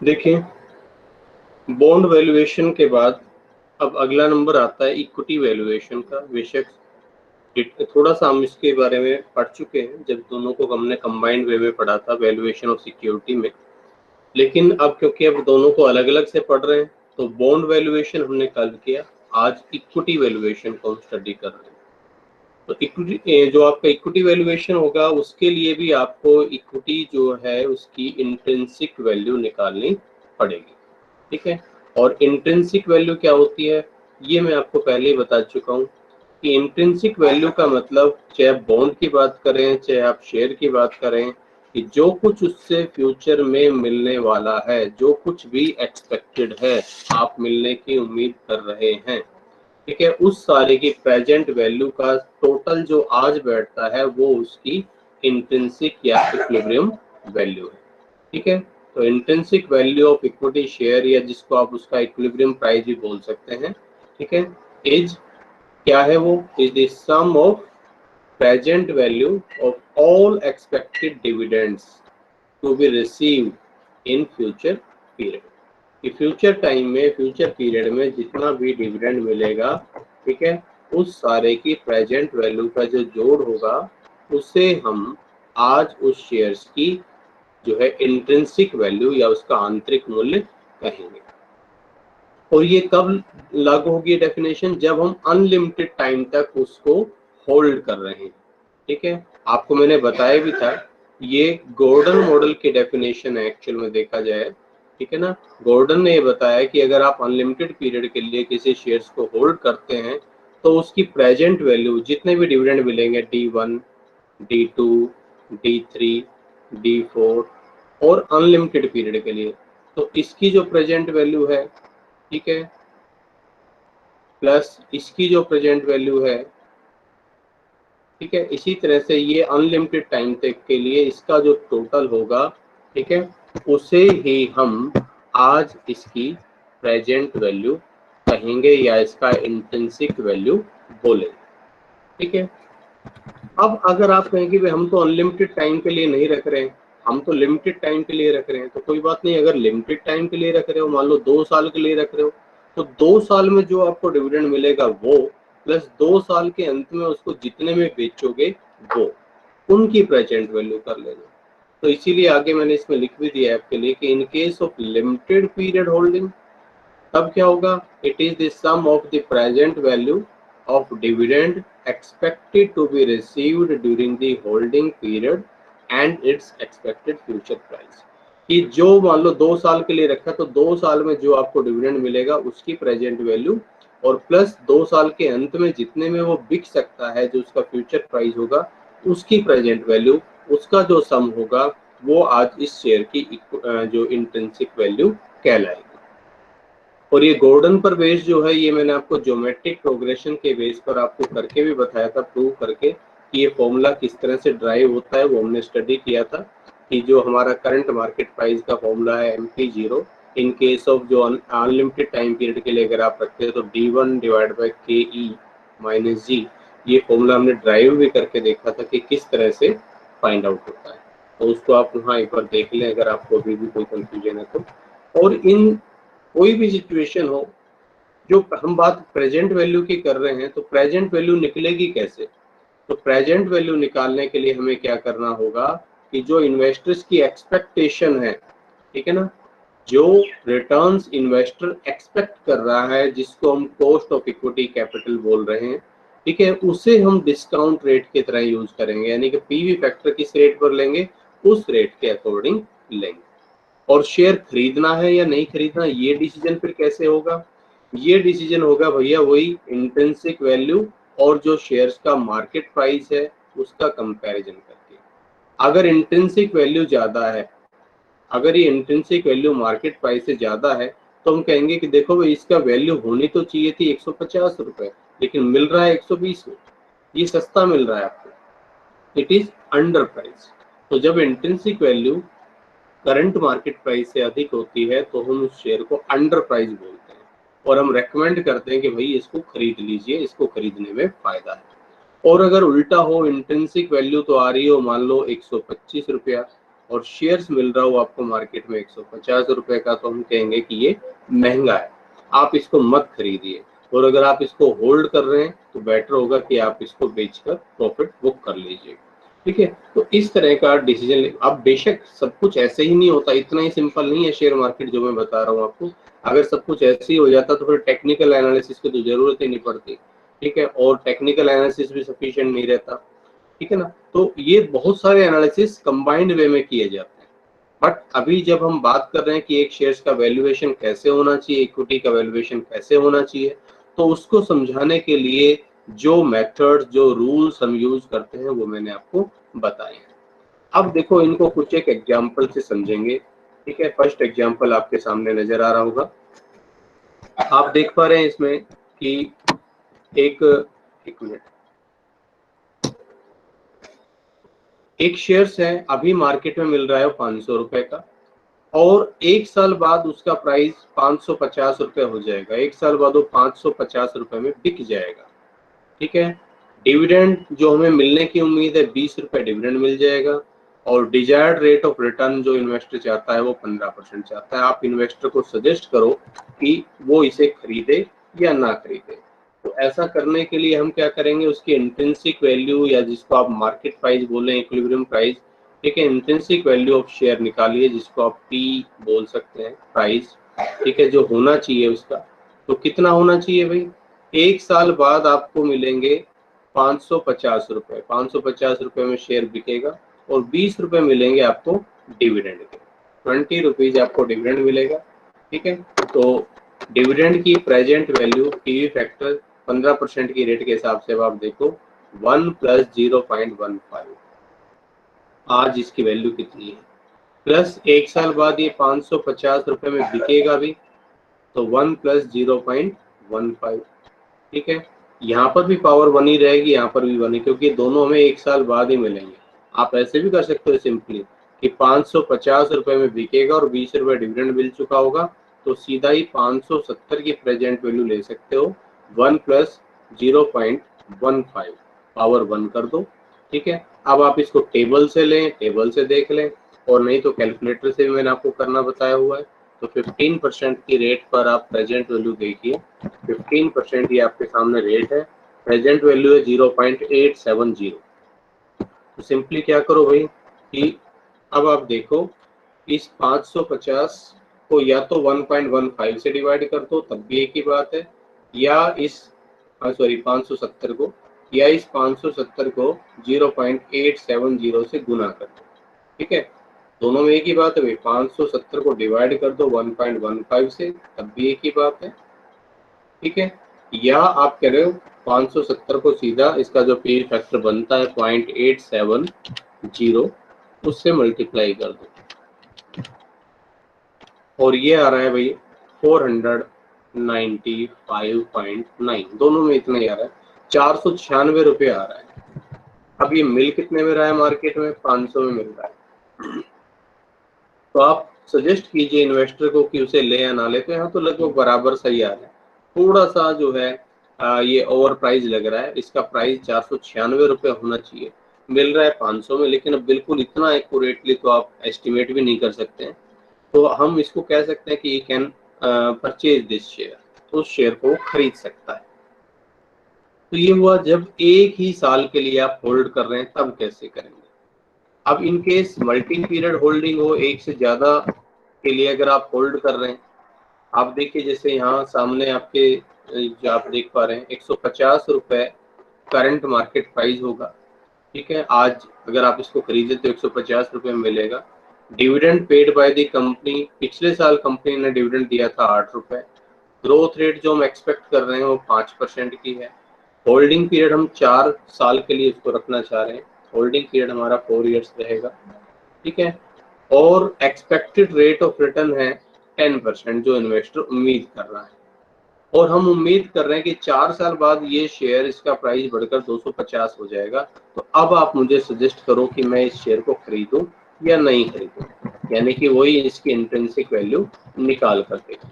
देखिए, bond valuation के बाद अब अगला नंबर आता है इक्विटी वैल्यूएशन का। बेशक थोड़ा सा हम इसके बारे में पढ़ चुके हैं जब दोनों को हमने कंबाइंड वे में पढ़ा था वैल्यूएशन ऑफ सिक्योरिटी में, लेकिन अब क्योंकि अब दोनों को अलग अलग से पढ़ रहे हैं तो बॉन्ड वैल्यूएशन हमने कल किया, आज इक्विटी वैल्यूएशन को हम स्टडी कर रहे हैं। तो इक्विटी जो आपका इक्विटी वैल्यूएशन होगा उसके लिए भी आपको इक्विटी जो है उसकी इंट्रिंसिक वैल्यू निकालनी पड़ेगी, ठीक है। और इंट्रिंसिक वैल्यू क्या होती है ये मैं आपको पहले ही बता चुका हूँ कि इंट्रिंसिक वैल्यू का मतलब चाहे आप बॉन्ड की बात करें चाहे आप शेयर की बात करें कि जो कुछ उससे फ्यूचर में मिलने वाला है, जो कुछ भी एक्सपेक्टेड है, आप मिलने की उम्मीद कर रहे हैं, ठीक है, उस सारे की प्रेजेंट वैल्यू का टोटल जो आज बैठता है वो उसकी इंट्रिंसिक या इक्विलिब्रियम वैल्यू है, ठीक है। तो intrinsic value of equity share या जिसको आप उसका इक्विलिब्रियम प्राइस भी बोल सकते हैं, ठीक है, इज क्या है वो, is the sum of present value of all expected dividends to be received in future period. कि फ्यूचर टाइम में, फ्यूचर पीरियड में जितना भी डिविडेंड मिलेगा, ठीक है, उस सारे की प्रेजेंट वैल्यू का जो जोड़ होगा उसे हम आज उस शेयर्स की जो है इंट्रिंसिक वैल्यू या उसका आंतरिक मूल्य कहेंगे। और ये कब लागू होगी डेफिनेशन, जब हम अनलिमिटेड टाइम तक उसको होल्ड कर रहे हैं, ठीक है। आपको मैंने बताया भी था ये गॉर्डन मॉडल की डेफिनेशन है एक्चुअल में देखा जाए, ठीक है ना। गॉर्डन ने ये बताया कि अगर आप अनलिमिटेड पीरियड के लिए किसी शेयर्स को होल्ड करते हैं तो उसकी प्रेजेंट वैल्यू जितने भी डिविडेंड मिलेंगे D1, D2, D3, D4 और अनलिमिटेड पीरियड के लिए, तो इसकी जो प्रेजेंट वैल्यू है, ठीक है, प्लस इसकी जो प्रेजेंट वैल्यू है, ठीक है, इसी तरह से ये अनलिमिटेड टाइम तक के लिए इसका जो टोटल होगा, ठीक है, उसे ही हम आज इसकी प्रेजेंट वैल्यू कहेंगे या इसका इंट्रिंसिक वैल्यू बोलेंगे, ठीक है। अब अगर आप कहेंगे भाई हम तो अनलिमिटेड टाइम के लिए नहीं रख रहे हैं, हम तो लिमिटेड टाइम के लिए रख रहे हैं, तो कोई बात नहीं। अगर लिमिटेड टाइम के लिए रख रहे हो, मान लो 2 साल के लिए रख रहे हो, तो 2 साल में जो आपको डिविडेंड मिलेगा वो प्लस 2 साल के अंत में उसको जितने में बेचोगे वो, उनकी प्रेजेंट वैल्यू कर लेना। तो इसीलिए आगे मैंने इसमें लिख भी दिया आपके लिए कि in case of limited period holding तब क्या होगा, it is the sum of the present value of dividend expected to be received during the holding period and its expected future price। कि जो मान लो 2 साल के लिए रखा तो 2 साल में जो आपको डिविडेंड मिलेगा उसकी प्रेजेंट वैल्यू और प्लस 2 साल के अंत में जितने में वो बिक सकता है जो उसका फ्यूचर प्राइस होगा उसकी प्रेजेंट वैल्यू, उसका जो सम होगा वो आज इस शेयर की जो इंट्रिंसिक वैल्यू कहलाएगी। और ये गॉर्डन पर बेस जो है ये मैंने आपको ज्योमेट्रिक प्रोग्रेशन के बेस पर आपको करके भी बताया था, प्रूव करके कि ये फॉर्मूला किस तरह से ड्राइव होता है वो हमने स्टडी किया था कि जो हमारा करंट मार्केट प्राइस का फॉर्मूला है MP0 इन केस ऑफ जो अनलिमिटेड टाइम पीरियड के लिए अगर आप रखते हैं तो D1 divide by KE minus G, ये फॉर्मूला हमने ड्राइव भी करके देखा था कि किस तरह से फाइंड आउट होता है। तो उसको आप वहाँ एक बार देख लें अगर आपको अभी भी कोई कंफ्यूजन है तो। और इन कोई भी सिचुएशन हो, जो हम बात प्रेजेंट वैल्यू की कर रहे हैं तो प्रेजेंट वैल्यू निकलेगी कैसे, तो प्रेजेंट वैल्यू निकालने के लिए हमें क्या करना होगा कि जो इन्वेस्टर्स की एक्सपेक्टेशन है, ठीक है ना, जो रिटर्न्स इन्वेस्टर एक्सपेक्ट कर रहा है जिसको हम कॉस्ट ऑफ इक्विटी कैपिटल बोल रहे हैं, ठीक है, उसे हम डिस्काउंट रेट की तरह यूज करेंगे, यानी कि पीवी फैक्टर किस रेट पर लेंगे उस रेट के अकॉर्डिंग लेंगे। और शेयर खरीदना है या नहीं खरीदना ये डिसीजन फिर कैसे होगा, ये डिसीजन होगा भैया वही इंट्रिंसिक वैल्यू और जो शेयर्स का मार्केट प्राइस है उसका कंपैरिजन करके। अगर इंट्रिंसिक वैल्यू ज्यादा है, अगर ये इंट्रिंसिक वैल्यू मार्केट प्राइस से ज्यादा है तो हम कहेंगे कि देखो भाई इसका वैल्यू होनी तो चाहिए थी 150 रुपए लेकिन मिल रहा है 120 में, ये सस्ता मिल रहा है आपको, इट इज अंडर प्राइस। तो जब intrinsic value current market price से अधिक होती है तो हम उस शेयर को अंडर प्राइस बोलते हैं और हम रेकमेंड करते हैं कि भाई इसको खरीद लीजिए, इसको खरीदने में फायदा है। और अगर उल्टा हो, इंट्रिंसिक वैल्यू तो आ रही हो मान लो 125 रुपया और शेयर्स मिल रहा हो आपको मार्केट में 150 रुपए का, तो हम कहेंगे कि ये महंगा है, आप इसको मत खरीदिए। और अगर आप इसको होल्ड कर रहे हैं तो बेटर होगा कि आप इसको बेचकर प्रॉफिट बुक कर लीजिए। ठीक है, तो इस तरह का डिसीजन। अब बेशक सब कुछ ऐसे ही नहीं होता, इतना ही सिंपल नहीं है शेयर मार्केट जो मैं बता रहा हूँ आपको। अगर सब कुछ ऐसे ही हो जाता तो फिर टेक्निकल एनालिसिस की तो जरूरत ही नहीं पड़ती। ठीक है, और टेक्निकल एनालिसिस भी सफिशिएंट नहीं रहता। ठीक है ना, तो ये बहुत सारे एनालिसिस कंबाइंड वे में किए जाते हैं। बट अभी जब हम बात कर रहे हैं कि एक शेयर्स का वैल्यूएशन कैसे होना चाहिए, इक्विटी का वैल्यूएशन कैसे होना चाहिए, तो उसको समझाने के लिए जो मेथड, जो रूल्स हम यूज करते हैं वो मैंने आपको बताए हैं। अब देखो इनको कुछ एक एग्जांपल से समझेंगे। ठीक है, फर्स्ट एग्जांपल आपके सामने नजर आ रहा होगा, आप देख पा रहे हैं इसमें कि एक मिनट, एक शेयर्स है अभी मार्केट में मिल रहा है 500 रुपए का, और एक साल बाद उसका प्राइस 550 रुपए हो जाएगा। एक साल बाद वो 550 रुपए में बिक जाएगा। ठीक है, डिविडेंड जो हमें मिलने की उम्मीद है 20 रुपए डिविडेंड मिल जाएगा, और डिजायर्ड रेट ऑफ रिटर्न जो इन्वेस्टर चाहता है वो 15% चाहता है। आप इन्वेस्टर को सजेस्ट करो कि वो इसे खरीदे या ना खरीदे। तो ऐसा करने के लिए हम क्या करेंगे, उसकी इंट्रिंसिक वैल्यू, या जिसको आप मार्केट प्राइस बोले, इक्विलिब्रियम प्राइस, ठीक है, इंट्रिंसिक वैल्यू ऑफ शेयर निकालिए, जिसको आप पी बोल सकते हैं, प्राइस। ठीक है, जो होना चाहिए उसका, तो कितना होना चाहिए भाई, एक साल बाद आपको मिलेंगे 550 रुपए। 550 रुपए में शेयर बिकेगा, और 20 रुपए मिलेंगे आपको डिविडेंड के, 20 रुपीज आपको डिविडेंड मिलेगा। ठीक है, तो डिविडेंड की प्रेजेंट वैल्यू पीवी फैक्टर 15% की रेट के हिसाब से अब आप देखो 1 + 0.15, आज इसकी वैल्यू कितनी है, प्लस एक साल बाद ये 550 रुपए में बिकेगा भी, तो 1 + 0.15। ठीक है, यहाँ पर भी पावर 1 ही रहेगी, यहाँ पर भी 1 ही, क्योंकि दोनों हमें एक साल बाद ही मिलेंगे। आप ऐसे भी कर सकते हो सिंपली कि 550 रुपए में बिकेगा और 20 रुपए डिविडेंड मिल चुका होगा, तो सीधा ही 570 की प्रेजेंट वैल्यू ले सकते हो, 1 + 0.15, पावर 1 कर दो। ठीक है, अब आप इसको टेबल से लें, टेबल से देख लें, और नहीं तो कैलकुलेटर से भी मैंने आपको करना बताया हुआ है। तो 15% की रेट पर आप प्रेजेंट वैल्यू देखिए, 15% ये आपके सामने रेट है, प्रेजेंट वैल्यू है 0.870। तो सिंपली क्या करो भाई कि अब आप देखो इस 550 को या तो 1.15 से डिवाइड कर दो, तब भी एक ही बात है, या इस 570 को, या इस 570 को 0.870 से गुना कर दो। ठीक है, दोनों में एक ही बात है भाई, 570 को डिवाइड कर दो 1.15 से, तब भी एक ही बात है। ठीक है, या आप कह रहे हो 570 को सीधा इसका जो पी फैक्टर बनता है 0.870 उससे मल्टीप्लाई कर दो, और ये आ रहा है भाई 495.9, दोनों में इतना ही आ रहा है, 496 रुपये आ रहा है। अब ये मिल कितने में रहा है मार्केट में, 500 में मिल रहा है। तो आप सजेस्ट कीजिए इन्वेस्टर को कि उसे ले या ना ले, तो यहाँ तो लगभग बराबर सही आ रहा है। थोड़ा सा जो है ये ओवर प्राइस लग रहा है, इसका प्राइस 496 रुपये होना चाहिए, मिल रहा है 500 में, लेकिन अब बिल्कुल इतना एक्यूरेटली तो आप एस्टिमेट भी नहीं कर सकते हैं। तो हम इसको कह सकते हैं कि you can purchase this share, तो उस शेयर को खरीद सकता है। तो ये हुआ जब एक ही साल के लिए आप होल्ड कर रहे हैं, तब कैसे करेंगे। अब in case multi period holding हो, एक से ज्यादा के लिए अगर आप होल्ड कर रहे हैं, आप देखिए जैसे यहाँ सामने आपके जो आप देख पा रहे हैं 150 रुपए करंट मार्केट प्राइस होगा। ठीक है, आज अगर आप इसको खरीदे तो 150 रुपए में मिलेगा। Dividend paid by the company, पिछले साल कंपनी ने डिविडेंड दिया था 8 रुपए। ग्रोथ रेट जो हम एक्सपेक्ट कर रहे हैं वो 5% की है। होल्डिंग पीरियड हम 4 साल के लिए इसको रखना चाह रहे हैं, होल्डिंग पीरियड हमारा 4 इयर्स रहेगा। ठीक है, और एक्सपेक्टेड रेट ऑफ रिटर्न है 10%, जो इन्वेस्टर उम्मीद कर रहा है, और हम उम्मीद कर रहे हैं कि 4 साल बाद ये शेयर, इसका प्राइस बढ़कर 250 हो जाएगा। तो अब आप मुझे सजेस्ट करो कि मैं इस शेयर को खरीदूं या नहीं खरीदूं, यानी कि वही इसकी इंट्रिंसिक वैल्यू निकाल कर देखें।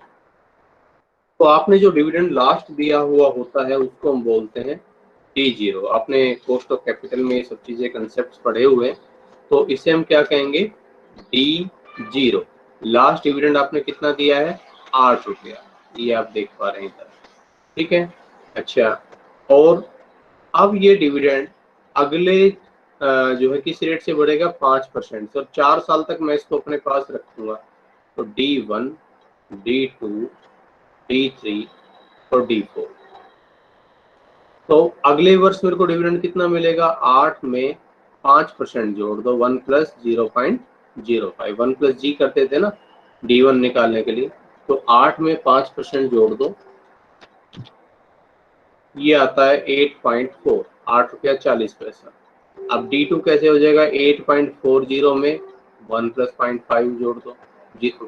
तो आपने जो डिविडेंड लास्ट दिया हुआ होता है उसको हम बोलते हैं T0। आपने कॉस्ट ऑफ कैपिटल में ये सब चीजें कंसेप्ट पढ़े हुए हैं, तो इसे हम क्या कहेंगे, D0। लास्ट डिविडेंड आपने कितना दिया है? 8 रुपया, ये आप देख पा रहे हैं इधर, ठीक है। अच्छा, और अब ये डिविडेंड अगले जो है किस रेट से बढ़ेगा? 5%। और 4 साल तक मैं इसको अपने पास रखूंगा। तो D1, D2, D3 और D4। तो अगले वर्ष मेरे को डिविडेंड कितना मिलेगा? 8 में 5% जोड़ दो, 1 प्लस 0.05, 1 प्लस जी करते थे ना D1 निकालने के लिए। तो 8 में 5% जोड़ दो, ये आता है 8.4, 8 रुपया 40 पैसा। अब D2 कैसे हो जाएगा? 8.40 में 1 प्लस 0.5 जोड़ दो,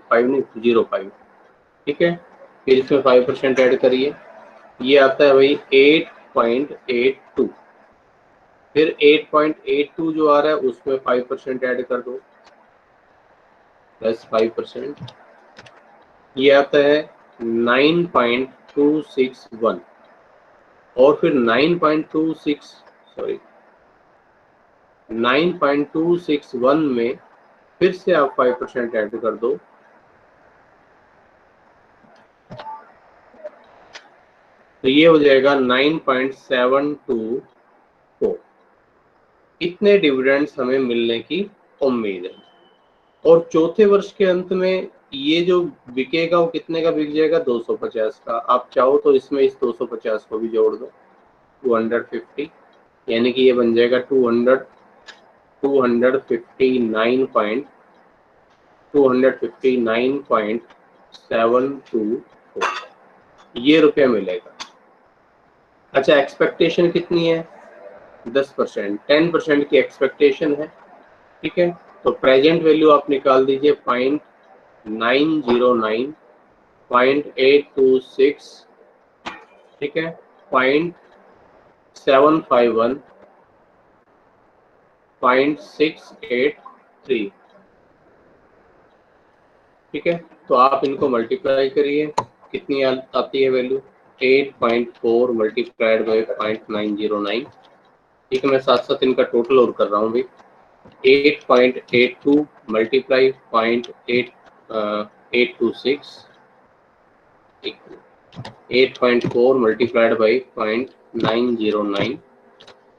5 नहीं 0.5, ठीक है। फिर इसमें 5% ऐड करिए, ये आता है भाई 8.82। फिर 8.82 जो आ रहा है उसमें 5% ऐड कर दो, प्लस 5%, ये आता है 9.261। और फिर 9.261 में फिर से आप 5% ऐड कर दो, तो ये हो जाएगा 9.724। इतने डिविडेंड्स हमें मिलने की उम्मीद है। और चौथे वर्ष के अंत में ये जो बिकेगा वो कितने का बिक जाएगा? 250 का। आप चाहो तो इसमें इस 250 को भी जोड़ दो, 250, यानी कि ये बन जाएगा 259.724, ये रुपया मिलेगा। अच्छा, एक्सपेक्टेशन कितनी है? 10%, 10% की एक्सपेक्टेशन है, ठीक है। तो प्रेजेंट वैल्यू आप निकाल दीजिए, 0.909, 0.826, ठीक है, 0.751, 0.683, ठीक है। तो आप इनको मल्टीप्लाई करिए, कितनी आती है वैल्यू? 8.4 मल्टीप्लाइड बाई 0.909, ठीक है। मैं साथ साथ इनका टोटल और कर रहा हूँ भाई। 8.82 मल्टीप्लाई 0.826, 8.4 मल्टीप्लाइड बाई 0.909,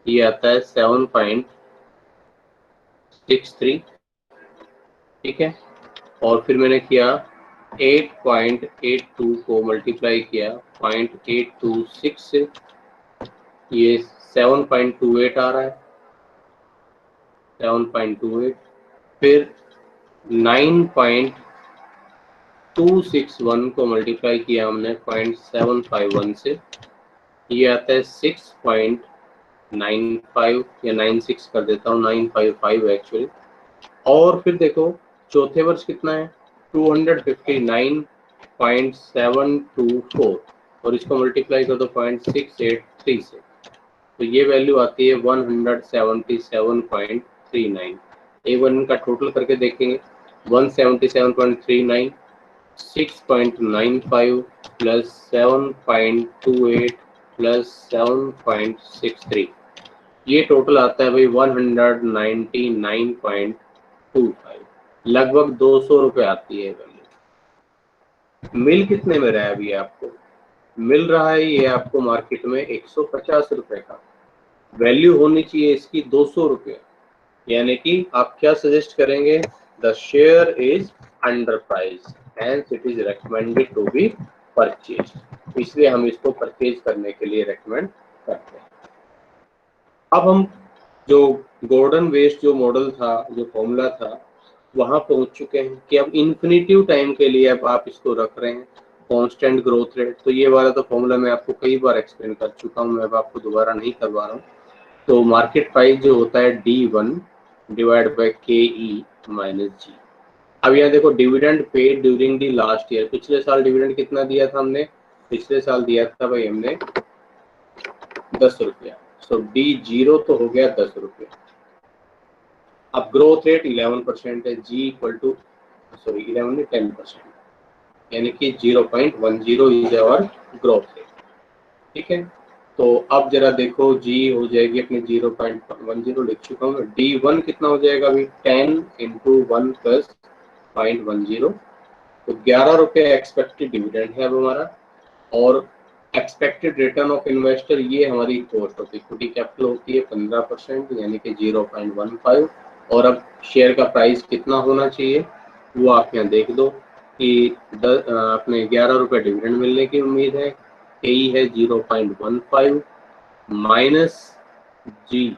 ये आता है 7.63, ठीक है। और फिर मैंने किया 8.82 को मल्टीप्लाई किया 0.826 से, ये 7.28 आ रहा है, 7.28। फिर 9.261 को मल्टीप्लाई किया हमने 0.751 से, ये आता है 6.95 या 96 कर देता हूँ, 955 एक्चुअली। और फिर देखो चौथे वर्ष कितना है? 259.724, और इसको मल्टीप्लाई कर दो 0.683 से, तो ये वैल्यू आती है 177.39। एक बार इनका टोटल करके देखेंगे, 177.39, 6.95 प्लस 7.28 प्लस 7.63, ये टोटल आता है भाई 199.25, लगभग 200 रुपए आती है वैल्यू। मिल कितने में रहा है अभी आपको? मिल रहा है ये आपको मार्केट में 150 रुपए का, वैल्यू होनी चाहिए इसकी 200 रुपये। यानी कि आप क्या सजेस्ट करेंगे? The share is under price and it is recommended to be purchase, इसलिए हम इसको परचेज करने के लिए रेकमेंड करते हैं। अब हम जो गॉर्डन वेस्ट जो मॉडल था, जो फॉर्मूला था, वहां पहुंच चुके हैं कि अब इन्फिनिटिव टाइम के लिए अब आप इसको रख रहे हैं कांस्टेंट ग्रोथ रेट। तो ये वाला तो फॉर्मूला मैं आपको कई बार एक्सप्लेन कर चुका हूँ, मैं अब आपको दोबारा नहीं करवा रहा हूँ। तो मार्केट प्राइस जो होता है D1 divide by KE minus G। अब यहाँ देखो dividend paid during the last year, पिछले साल डिविडेंड कितना दिया था हमने? पिछले साल दिया था भाई हमने 10 रुपया। सो D0 तो हो गया 10 रुपया। अब ग्रोथ रेट 11% है, G इक्वल टू 11 नहीं 10%, यानी कि 0.10 इज आवर ग्रोथ रेट, ठीक है। तो अब जरा देखो जी हो जाएगी अपनी 0.10 लिख चुका हूँ। D1 कितना हो जाएगा अभी 10 इंटू 1 प्लस 0.10, तो 11 रुपये एक्सपेक्टेड डिविडेंड है अब हमारा। और एक्सपेक्टेड रिटर्न ऑफ इन्वेस्टर ये हमारी कॉस्ट ऑफ इक्विटी कैपिटल होती है 15% यानी कि 0.15। और अब शेयर का प्राइस कितना होना चाहिए वो आप यहाँ देख दो कि अपने 11 रुपये डिविडेंड मिलने की उम्मीद है। यही है 0.15 माइनस जी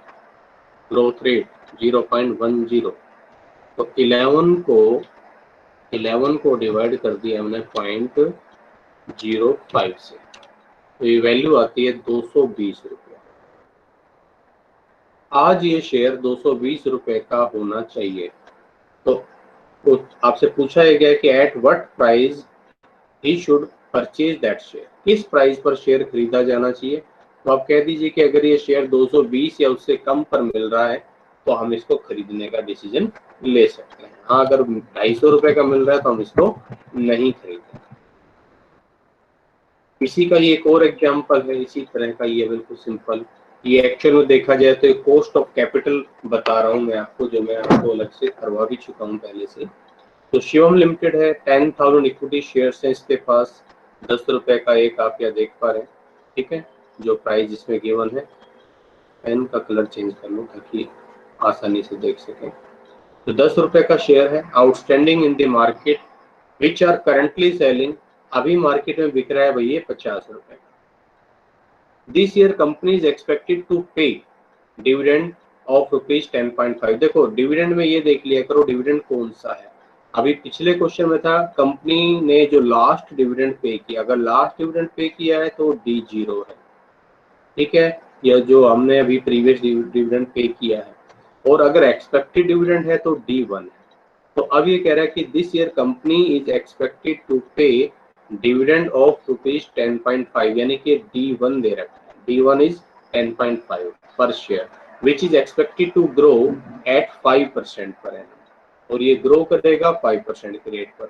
ग्रोथ रेट 0.10, तो 11 को डिवाइड कर दिया हमने 0.05 से, तो ये वैल्यू आती है 220 रुपये। आज ये शेयर 220 रुपये का होना चाहिए। तो आपसे पूछा गया कि at what price he should purchase that share, किस प्राइस पर शेयर खरीदा जाना चाहिए। तो आप कह दीजिए कि अगर ये शेयर 220 या उससे कम पर मिल रहा है तो हम इसको खरीदने का डिसीजन ले सकते हैं। हाँ, अगर 250 रुपये का मिल रहा है तो हम इसको नहीं खरीदें। इसी का ये एक और एग्जाम्पल है, इसी तरह का ये बिल्कुल सिंपल। ये एक्चुअल में देखा जाए तो कॉस्ट ऑफ कैपिटल बता रहा हूँ मैं आपको, जो मैं आपको अलग से करवा भी चुका हूँ पहले से। तो शिवम लिमिटेड है, 10,000 इक्विटी शेयर्स हैं इसके पास, 10 रुपए का एक आप यहाँ देख पा रहे हैं, ठीक है, जो प्राइस इसमें गिवन है। पेन का कलर चेंज कर लो ताकि आसानी से देख सकें। तो 10 रुपए का शेयर है, outstanding in the market which are currently selling, अभी मार्केट में बिक रहा है भैया 50 रुपए का। This year company is expected to pay dividend of ₹10.5। देखो डिविडेंड में ये देख लिया करो डिविडेंड कौन सा है। अभी पिछले क्वेश्चन में था कंपनी ने जो लास्ट डिविडेंड पे किया, अगर लास्ट डिविडेंड पे किया है तो D0 है, ठीक है, या जो हमने अभी प्रीवियस डिविडेंड पे किया है। और अगर एक्सपेक्टेड डिविडेंड है तो D1 है। तो अब ये कह रहा है कि this year company is expected to pay dividend of ₹10.5, यानी कि D1 दे रखा है। D1 is 10.5 per share which is expected to grow at 5% per annum, और ये ग्रो करेगा 5% के रेट पर,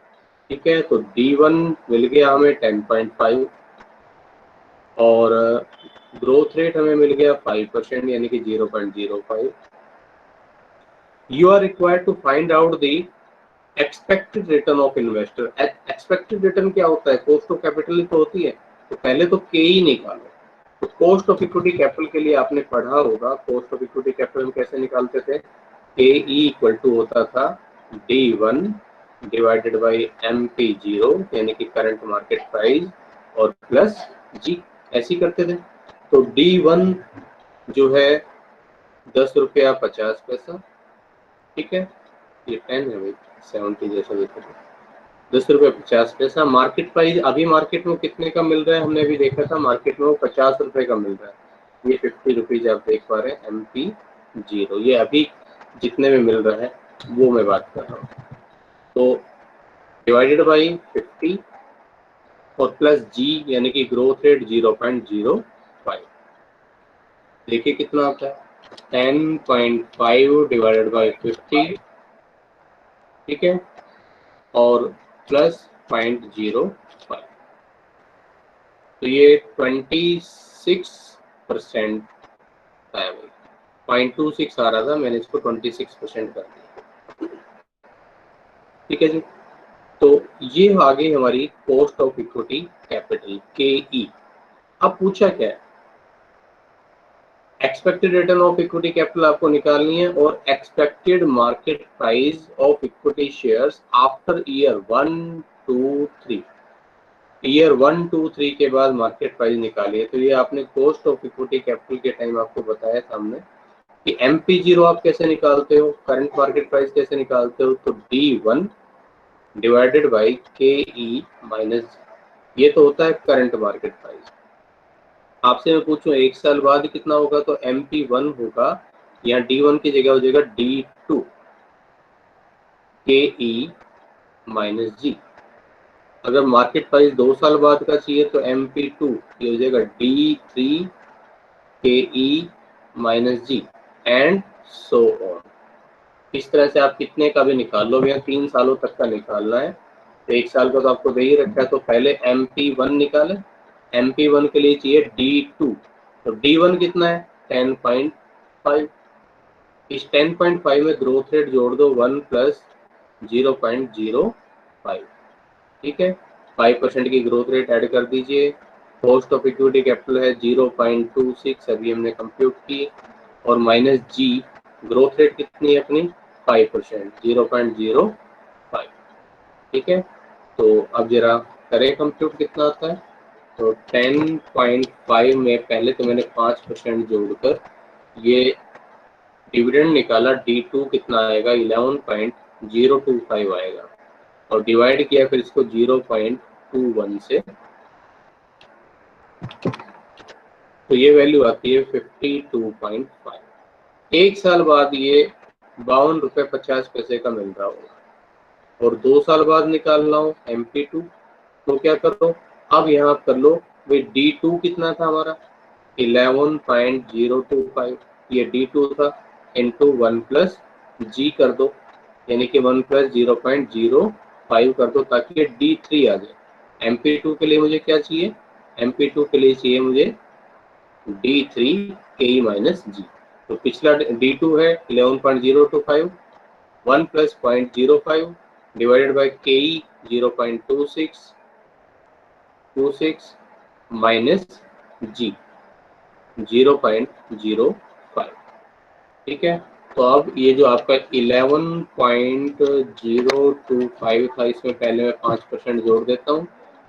ठीक है। तो D1 मिल गया हमें 10.5 और ग्रोथ रेट हमें मिल गया 5% यानी कि 0.05। You are required to find out the expected return of investor. Expected return क्या होता है, कॉस्ट ऑफ कैपिटल तो होती है, तो पहले तो के ही निकालो। तो कॉस्ट ऑफ इक्विटी कैपिटल के लिए आपने पढ़ा होगा, कॉस्ट ऑफ इक्विटी कैपिटल हम कैसे निकालते थे, के ई इक्वल टू होता था D1 डिवाइडेड बाई MP0 यानी कि करंट मार्केट प्राइस और प्लस जी, ऐसे ही करते थे। तो D1 जो है 10 रुपया 50 पैसा, ठीक है, ये 10 है भाई, 70 जैसा देखो, 10 रुपये 50 पैसा। मार्केट प्राइस अभी मार्केट में कितने का मिल रहा है, हमने अभी देखा था मार्केट में वो 50 रुपये का मिल रहा है। ये 50 रुपीज आप देख पा रहे हैं MP0, ये अभी जितने में मिल रहा है वो मैं बात कर रहा हूँ। तो डिवाइडेड बाई 50 और प्लस जी यानी कि ग्रोथ रेट 0.05, देखिए कितना आता है 10.5 डिवाइडेड बाई 50, ठीक है, और प्लस 0.05, तो ये 26% है भाई, 0.26 आ रहा था, मैंने इसको 26% कर दिया, ठीक है जी। तो ये आ गई हमारी cost of equity capital KE। अब पूछा क्या है, expected return of equity capital आपको निकालनी है और expected market price of equity shares after year 1, 2, 3। Year 1, 2, 3 के बाद मार्केट प्राइस निकालिए। तो ये आपने कॉस्ट ऑफ इक्विटी कैपिटल के टाइम आपको बताया सामने कि MP0 आप कैसे निकालते हो, करंट मार्केट प्राइस कैसे निकालते हो, तो D1 divided by KE minus, ये तो होता है करंट मार्केट प्राइस। आपसे मैं पूछूं 1 साल बाद कितना होगा, तो MP1 होगा, यहाँ D1 की जगह हो जाएगा D2 KE माइनस जी। अगर मार्केट प्राइस 2 साल बाद का चाहिए तो MP2 ये हो जाएगा D3 KE minus g and so on. इस तरह से आप कितने का भी निकाल लो, भैया 3 सालों तक का निकालना है, तो 1 साल का तो आपको दे ही रखा है। तो पहले MP1 निकालें, MP1 के लिए चाहिए D2, तो तो D1 कितना है 10.5। इस 10.5 में ग्रोथ रेट जोड़ दो 1 प्लस 0.05, ठीक है। 5% की ग्रोथ रेट ऐड कर दीजिए। कॉस्ट ऑफ इक्विटी कैपिटल है 0.26, अभी हमने कंप्यूट की, और माइनस जी ग्रोथ रेट कितनी है अपनी 5%, 0.05, ठीक है। तो अब जरा करें कंप्यूट कितना आता है। तो 10.5 में पहले तो मैंने 5% जोड़कर ये डिविडेंड निकाला, D2 कितना आएगा 11.025 आएगा, और डिवाइड किया फिर इसको 0.21 से, तो ये वैल्यू आती है 52.5। एक साल बाद ये 52 रुपये 50 पैसे का मिल रहा होगा, और 2 साल बाद निकालना हो MP2, तो क्या करो अब यहाँ कर लो भाई, D2 कितना था हमारा 11.025, ये D2 था, इंटू 1 प्लस जी कर दो, यानी कि 1 प्लस 0.05 कर दो, ताकि D3 आ जाए। MP2 के लिए मुझे क्या चाहिए, MP2 के लिए चाहिए मुझे D3 KE माइनस जी। तो पिछला D2 है 11.025, 1 plus 0.05 divided by KE 0.26 minus g 0.05, ठीक है। तो अब ये जो आपका 11.025 था, इसमें पहले मैं 5% जोड़ देता हूँ,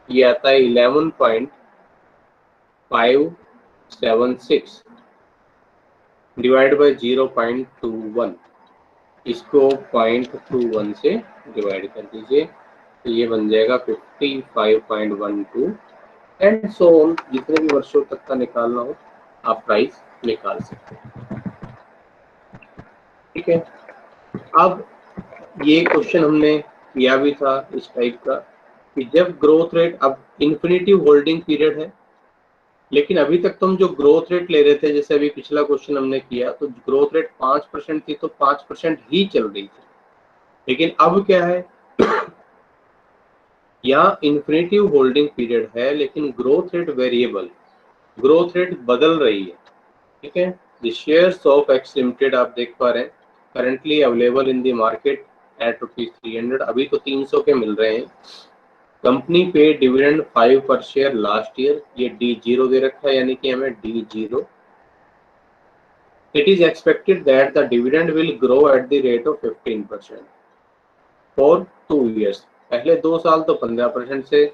ये आता है 11.576 डिवाइड बाई 0.21, इसको 0.21 से डिवाइड कर दीजिए, तो ये बन जाएगा 55.12 एंड सो ऑन। जितने भी वर्षों तक का निकालना हो आप प्राइस निकाल सकते हैं, ठीक है। अब ये क्वेश्चन हमने किया भी था इस टाइप का कि जब ग्रोथ रेट, अब इन्फिनिटिव होल्डिंग पीरियड है, लेकिन अभी तक तो हम जो ग्रोथ रेट ले रहे थे, जैसे अभी पिछला क्वेश्चन हमने किया, तो ग्रोथ रेट 5% थी, तो 5% ही चल रही थी। लेकिन अब क्या है यहाँ इन्फिनिटिव होल्डिंग पीरियड है, लेकिन growth rate variable, growth rate बदल रही है, ठीक है। The shares of x limited आप देख पा रहे हैं currently available in the market at ₹300, अभी तो 300 के मिल रहे हैं। कंपनी पे डिविडेंड 5 पर शेयर लास्ट ईयर, ये D0 दे रखा है, यानी कि हमें D0। It is expected that the dividend will grow at the rate of 15% for 2 years, पहले 2 साल तो 15% से,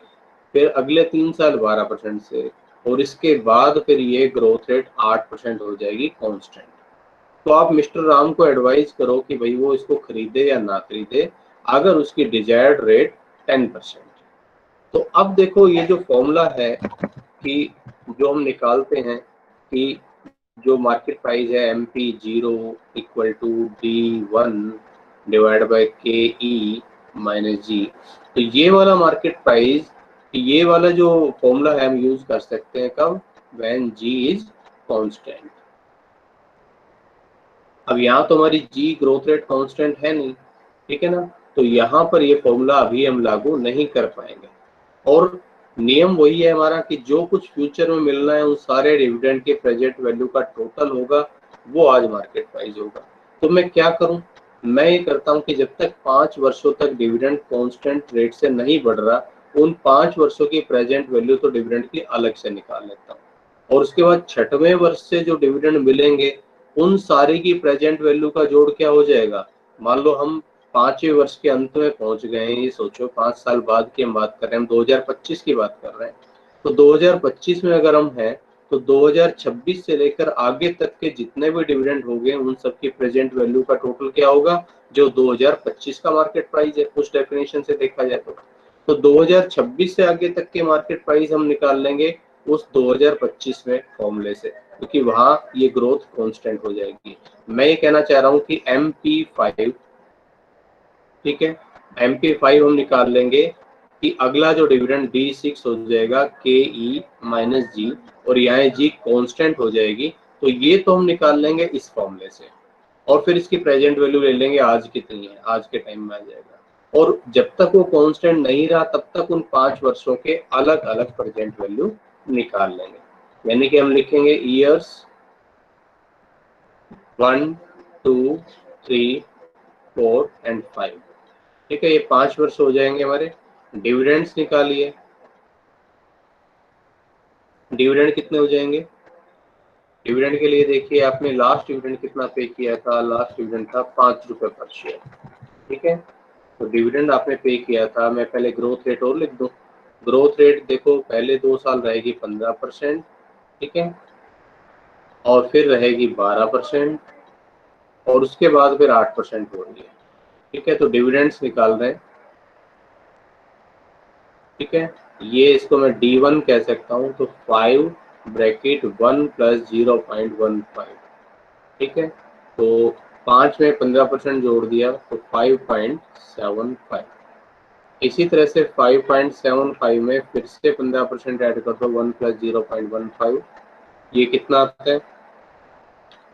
फिर अगले 3 साल 12% से, और इसके बाद फिर ये ग्रोथ रेट 8% हो जाएगी कांस्टेंट। तो आप मिस्टर राम को एडवाइस करो कि भाई वो इसको खरीदे या ना खरीदे, अगर उसकी डिजायर्ड रेट 10%। तो अब देखो ये जो फॉर्मूला है कि जो हम निकालते हैं कि जो मार्केट प्राइस है MP0 equal to D1 divide by KE minus g, तो ये वाला मार्केट प्राइस, ये वाला जो फॉर्मूला है हम यूज कर सकते हैं कब, व्हेन G इज कांस्टेंट। अब यहाँ तो हमारी G ग्रोथ रेट कांस्टेंट है नहीं, ठीक है ना, तो यहाँ पर ये फॉर्मूला अभी हम लागू नहीं कर पाएंगे। और नियम वही है हमारा कि जो कुछ फ्यूचर में मिलना है उन सारे डिविडेंड के प्रेजेंट वैल्यू का टोटल होगा, वो आज मार्केट प्राइस होगा। तो मैं क्या करूं, मैं ये करता हूं कि जब तक 5 वर्षों तक डिविडेंड कांस्टेंट रेट से नहीं बढ़ रहा, उन 5 वर्षों की प्रेजेंट वैल्यू तो डिविडेंड की अलग से निकाल लेता हूँ, और उसके बाद 6वें वर्ष से जो डिविडेंड मिलेंगे उन सारे की प्रेजेंट वैल्यू का जोड़ क्या हो जाएगा। मान लो हम 5वें वर्ष के अंत में पहुंच गए हैं, ये सोचो 5 साल बाद की हम बात कर रहे हैं, हम 2025 की बात कर रहे हैं, तो 2025 में अगर हम हैं तो 2026 से लेकर आगे तक के जितने भी डिविडेंड होंगे उन सबकी प्रेजेंट वैल्यू का टोटल क्या होगा, जो 2025 का मार्केट प्राइस है उस डेफिनेशन से देखा जाए तो 2026 से आगे तक के मार्केट प्राइस हम निकाल लेंगे उस 2025 में फॉर्मूले से, क्योंकि वहां ये ग्रोथ कांस्टेंट हो जाएगी। मैं ये कहना चाह रहा हूं कि MP5, ठीक है, MP5 हम निकाल लेंगे कि अगला जो डिविडेंड D6 हो जाएगा KE माइनस जी, और यहाँ जी कांस्टेंट हो जाएगी, तो ये तो हम निकाल लेंगे इस फॉर्मूले से, और फिर इसकी प्रेजेंट वैल्यू ले लेंगे आज कितनी है, आज के टाइम में आ जाएगा। और जब तक वो कांस्टेंट नहीं रहा तब तक उन 5 वर्षों के अलग अलग प्रेजेंट वैल्यू निकाल लेंगे। यानी कि हम लिखेंगे ईयर्स 1, 2, 3, 4 एंड 5। ठीक है, ये 5 वर्ष हो जाएंगे हमारे। डिविडेंड्स निकालिए, डिविडेंड कितने हो जाएंगे? डिविडेंड के लिए देखिए, आपने लास्ट डिविडेंड कितना पे किया था? लास्ट डिविडेंड था 5 रुपए पर शेयर। ठीक है, तो डिविडेंड आपने पे किया था। मैं पहले ग्रोथ रेट और लिख दूं। ग्रोथ रेट देखो, पहले 2 साल रहेगी 15%, ठीक है, और फिर रहेगी 12%, और उसके बाद फिर 8% हो रही है। ठीक है, तो डिविडेंड्स निकाल रहे हैं। ठीक है, ये इसको मैं D1 कह सकता हूँ। तो 5 ब्रैकेट 1 प्लस 0.15। ठीक है, तो 5 में 15% जोड़ दिया तो 5.75। इसी तरह से 5.75 में फिर से 15% ऐड कर दो, 1 प्लस 0.15। ये कितना आता है?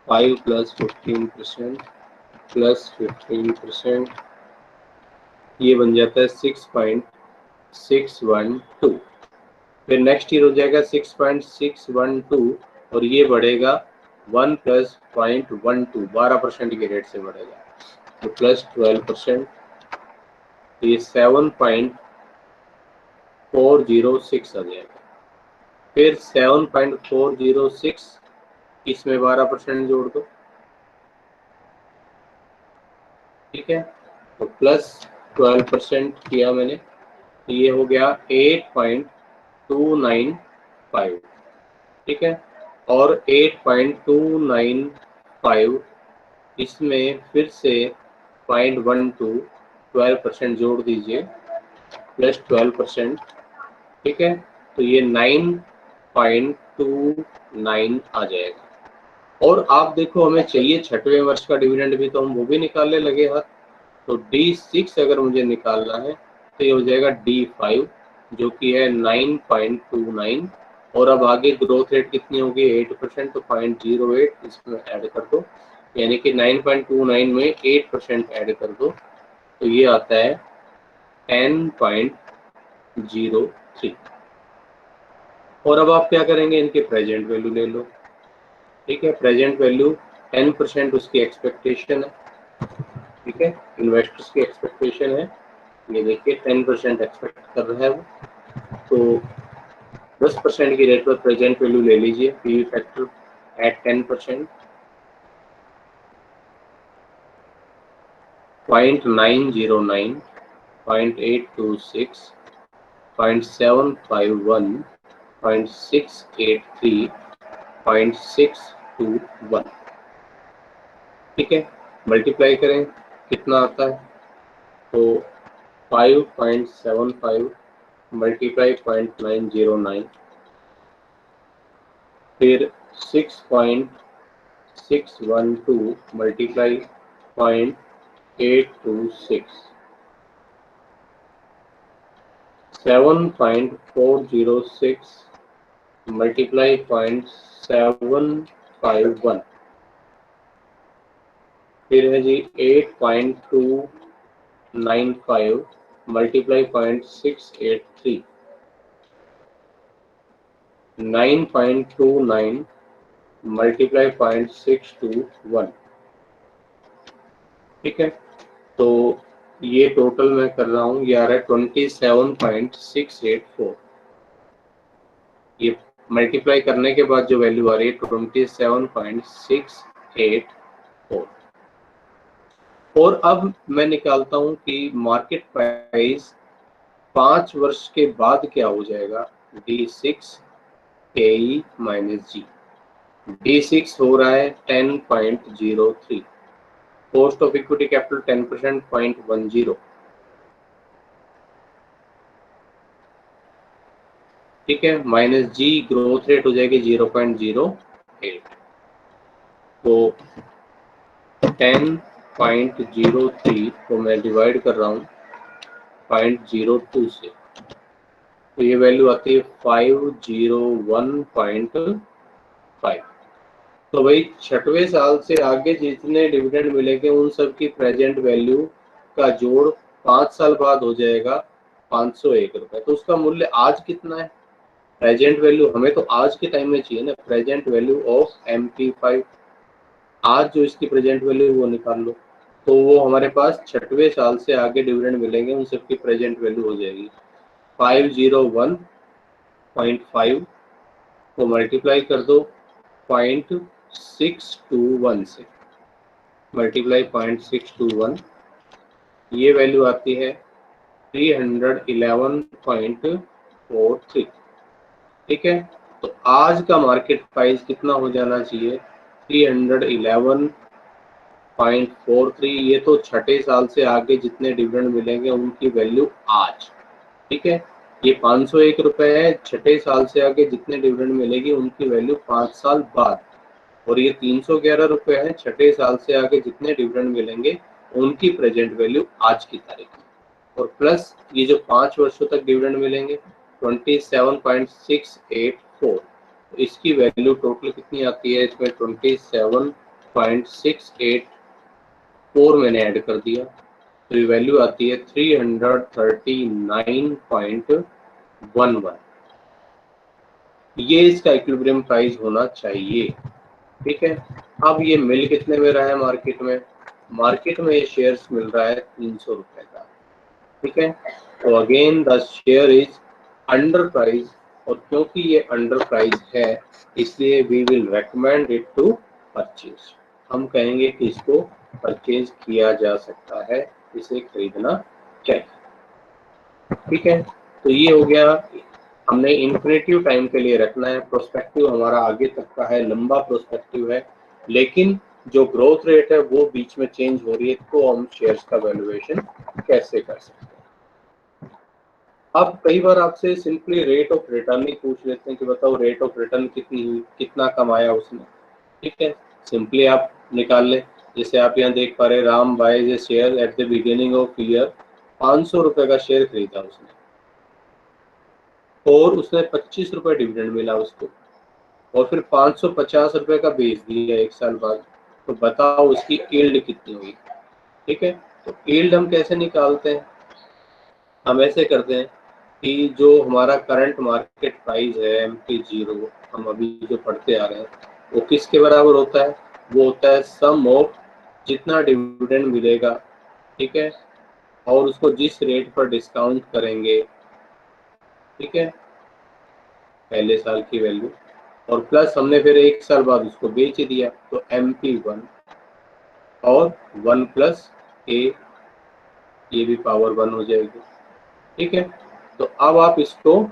5 प्लस 15% प्लस 15%, ये बन जाता है 6.612। फिर नेक्स्ट ईयर हो जाएगा 6.612, और ये बढ़ेगा 1 प्लस 0.12, 12% के रेट से बढ़ेगा, तो प्लस 12%, तो ये 7.406 आ जाएगा। फिर 7.406, इसमें 12% जोड़ दो। ठीक है, तो प्लस 12% किया मैंने, तो ये हो गया 8.295। ठीक है, और 8.295 इसमें फिर से 0.12, 12% जोड़ दीजिए, प्लस 12%। ठीक है, तो ये 9.29 आ जाएगा। और आप देखो, हमें चाहिए छठवें वर्ष का डिविडेंड भी, तो हम वो भी निकालने लगे हाथ। तो D6 अगर मुझे निकालना है तो ये हो जाएगा D5, जो कि है 9.29। और अब आगे ग्रोथ रेट कितनी होगी? 8%, तो 0.08 इसमें ऐड कर दो, यानी कि 9.29 में 8% ऐड कर दो, तो ये आता है 10.03। और अब आप क्या करेंगे? इनके प्रेजेंट वैल्यू ले लो। ठीक है, प्रेजेंट वैल्यू 10% उसकी एक्सपेक्टेशन है। ठीक है, इन्वेस्टर्स की एक्सपेक्टेशन है, ये देखिए 10% एक्सपेक्ट कर रहा है वो, तो 10% की रेट पर प्रेजेंट वैल्यू ले लीजिए। PV factor at 10%, 0.909, 0.826, 0.751, 0.683, 0.621। ठीक है, मल्टीप्लाई करें कितना आता है? तो 5.75 मल्टीप्लाई 0.909, फिर 6.612 मल्टीप्लाई 0.826, 7.406 मल्टीप्लाई 0.751, फिर है जी 8.295 मल्टीप्लाई 0.683, 9.29 मल्टीप्लाई 0.621। ठीक है, तो ये टोटल मैं कर रहा हूँ, ये आ रहा है 27.684। ये मल्टीप्लाई करने के बाद जो वैल्यू आ रही है 27.684। और अब मैं निकालता हूँ कि मार्केट प्राइस 5 वर्ष के बाद क्या हो जाएगा? D6 KE minus G। D6 हो रहा है 10.03, कॉस्ट ऑफ इक्विटी कैपिटल 10%, 0.10। ठीक है, माइनस जी ग्रोथ रेट हो जाएगी 0.08, तो 10.03 को मैं डिवाइड कर रहा हूँ 0.02 से, तो ये वैल्यू आती है 501.5। तो भाई छठवें साल से आगे जितने डिविडेंड मिलेंगे उन सब की प्रेजेंट वैल्यू का जोड़ 5 साल बाद हो जाएगा 501 रुपए। तो उसका मूल्य आज कितना है? प्रेजेंट वैल्यू हमें तो आज के टाइम में चाहिए ना, प्रेजेंट वैल्यू ऑफ MP5, आज जो इसकी प्रेजेंट वैल्यू वो निकाल लो, तो वो हमारे पास 6वें साल से आगे डिविडेंड मिलेंगे, उन सबकी प्रेजेंट वैल्यू हो जाएगी 501.5 को मल्टीप्लाई कर दो 0.621 से, मल्टीप्लाई 0.621, ये वैल्यू आती है 311.43। ठीक है, तो आज का मार्केट प्राइस कितना हो जाना चाहिए, 311.43। ये तो 6 साल से आगे जितने डिविडेंड मिलेंगे उनकी वैल्यू आज। ठीक है, ये 501 रुपए है, 6 साल से आगे जितने डिविडेंड मिलेगी उनकी वैल्यू 5 साल बाद, और ये 311 रुपए है, 6 साल से आगे जितने डिविडेंड मिलेंगे उनकी प्रेजेंट वैल्यू आज की तारीख, और प्लस ये जो 5 वर्षों तक डिविडेंड मिलेंगे 27.684, इसकी वैल्यू टोटल कितनी आती है, इसमें 27.684 मैंने ऐड कर दिया, तो ये वैल्यू आती है 339.11। ये इसका इक्विलिब्रियम प्राइस होना चाहिए। ठीक है, अब ये मिल कितने में रहा है मार्केट में, मार्केट में ये शेयर्स मिल रहा है 300 रुपए का। ठीक है, तो again the share is under price, और क्योंकि ये अंडर प्राइस है इसलिए we will recommend it to purchase, हम कहेंगे कि इसको परचेज किया जा सकता है, इसे खरीदना चाहिए। ठीक है, तो ये हो गया, हमने इन्फिनेटिव टाइम के लिए रखना है, प्रोस्पेक्टिव हमारा आगे तक का है, लंबा प्रोस्पेक्टिव है, लेकिन जो ग्रोथ रेट है वो बीच में चेंज हो रही है, तो हम शेयर्स का वैल्यूएशन कैसे कर सकते हैं। अब कई बार आपसे सिंपली रेट ऑफ रिटर्न ही पूछ लेते हैं कि बताओ रेट ऑफ रिटर्न कितनी हुई, कितना कमाया उसने। ठीक है, सिंपली आप निकाल ले, जैसे आप यहाँ देख पा रहे, Ram buys a share at the beginning of year, 500 रुपए का शेयर खरीदा उसने, और उसने 25 रुपए डिविडेंड मिला उसको, और फिर 550 रुपए का बेच दिया 1 साल बाद, तो बताओ उसकी यील्ड कितनी हुई। ठीक है, तो यील्ड हम कैसे निकालते हैं, हम ऐसे करते हैं कि जो हमारा करंट मार्केट प्राइस है MP0, हम अभी जो पढ़ते आ रहे हैं, वो किसके बराबर होता है, वो होता है सम ऑफ जितना डिविडेंड मिलेगा, ठीक है, और उसको जिस रेट पर डिस्काउंट करेंगे, ठीक है, पहले साल की वैल्यू, और प्लस हमने फिर 1 साल बाद उसको बेच दिया, तो MP1 और 1 प्लस A, ये भी पावर 1 हो जाएगी। ठीक है, तो अब आप इसको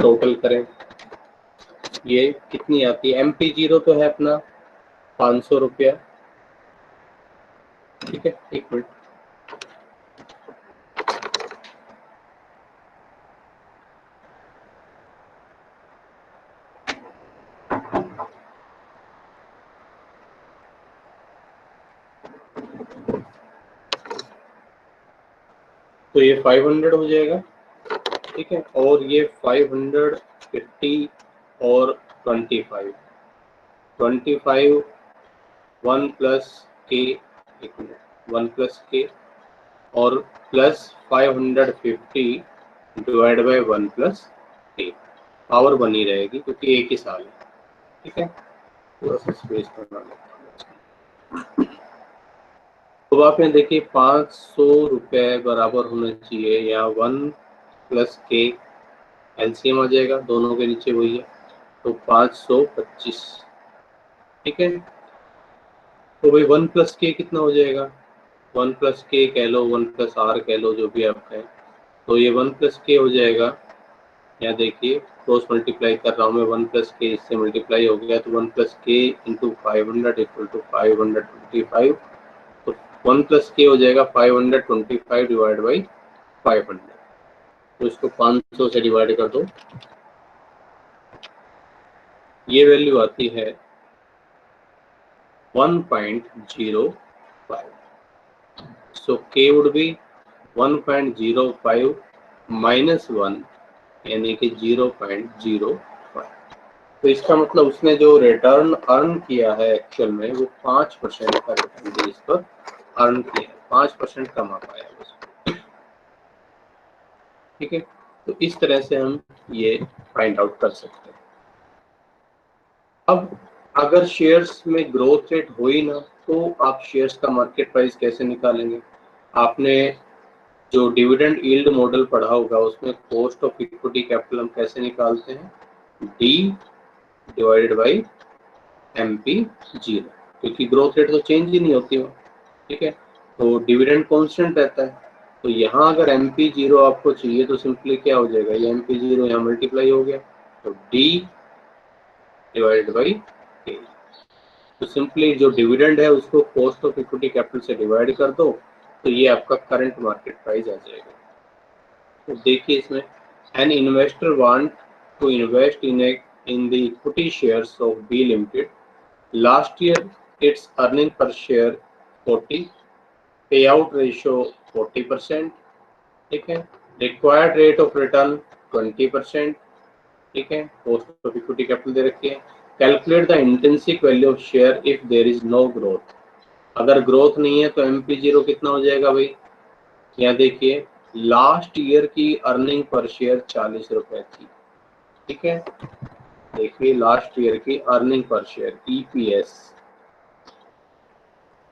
टोटल करें, ये कितनी आती है, MP0 तो है अपना 500 रुपया। ठीक है, 1 मिनट, तो ये 500 हो जाएगा। ठीक है, और ये 550 और 25 1 प्लस के, 1 प्लस के और प्लस 550 डिवाइड बाय 1 प्लस के, पावर बनी रहेगी क्योंकि एक ही साल है। ठीक है, थोड़ा सा स्पेस करना, तो आप यहाँ देखिए 500 रुपए बराबर होना चाहिए, या 1 प्लस के, एलसीएम आ जाएगा, दोनों के नीचे वही है, तो 525। ठीक है, तो भाई 1 प्लस के कितना हो जाएगा, 1 प्लस के कह लो, 1 प्लस आर कह लो, जो भी आप कहें, तो ये 1 प्लस के हो जाएगा, यहाँ देखिए क्रॉस मल्टीप्लाई कर रहा हूँ मैं, 1 प्लस के इससे मल्टीप्लाई हो गया, तो 1 प्लस के इंटू 500 इक्वल टू 525, तो 1 प्लस के हो जाएगा 525 डिवाइड बाई 500, तो इसको 500 से डिवाइड कर दो, ये वैल्यू आती है 1.05, so k would be 1.05 minus 1, यानी कि 0.05। तो इसका मतलब उसने जो रिटर्न अर्न किया है एक्चुअल में वो 5% का रिटर्न बेस पर अर्न किया है, 5% कमा पाया उसको। ठीक है, तो इस तरह से हम ये फाइंड आउट कर सकते हैं। अब अगर शेयर्स में ग्रोथ रेट हो ही ना, तो आप शेयर्स का मार्केट प्राइस कैसे निकालेंगे? आपने जो डिविडेंड यील्ड मॉडल पढ़ा होगा, उसमें कॉस्ट ऑफ इक्विटी कैपिटल हम कैसे निकालते हैं? डी डिवाइडेड बाई MP0, क्योंकि ग्रोथ रेट तो चेंज ही नहीं होती हो, ठीक है, तो डिविडेंड कांस्टेंट रहता है। तो यहाँ अगर MP0 आपको चाहिए तो सिंपली क्या हो जाएगा, ये MP0 यहाँ मल्टीप्लाई हो गया, तो D डिवाइडेड बाई K। तो सिंपली जो डिविडेंड है उसको कॉस्ट ऑफ इक्विटी कैपिटल से डिवाइड कर दो, तो ये आपका करंट मार्केट प्राइस आ जाएगा। तो देखिए इसमें, an investor want to invest in the equity shares of B Limited. Last year its earning per share 40, payout ratio 40%, ठीक है, required rate of return 20%, ठीक है, cost of equity capital दे रखी है। Calculate the intrinsic value of share if there is no growth। अगर growth नहीं है तो MP0 कितना हो जाएगा भाई? यहाँ देखिए, लास्ट ईयर की अर्निंग पर शेयर 40 रुपए थी, ठीक है, देखिए लास्ट ईयर की अर्निंग पर शेयर EPS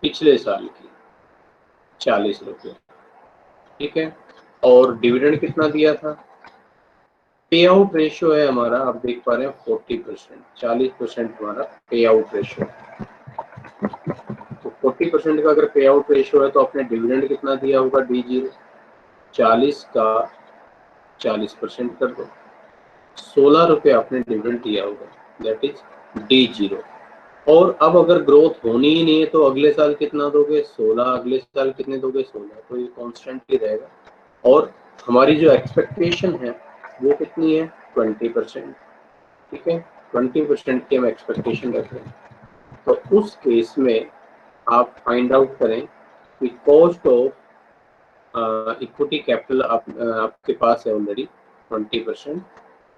पिछले साल की 40 रुपये, ठीक है, और डिविडेंड कितना दिया था? पे आउट रेशियो है हमारा, आप देख पा रहे हैं 40%, 40% हमारा पे आउट रेशियो। तो 40% का अगर पे आउट रेशियो है तो आपने डिविडेंड कितना दिया होगा? D0, 40 का 40% कर दो, 16 रुपये आपने डिविडेंड दिया होगा, दैट इज D0। और अब अगर ग्रोथ होनी ही नहीं है तो अगले साल कितना दोगे? 16, अगले साल कितने दोगे? 16, तो ये कांस्टेंट ही रहेगा। और हमारी जो एक्सपेक्टेशन है वो कितनी है? 20%, ठीक है, 20% की हम एक्सपेक्टेशन रख रहे हैं। तो उस केस में आप फाइंड आउट करें कि कॉस्ट ऑफ इक्विटी कैपिटल आपके पास है ऑलरेडी 20%,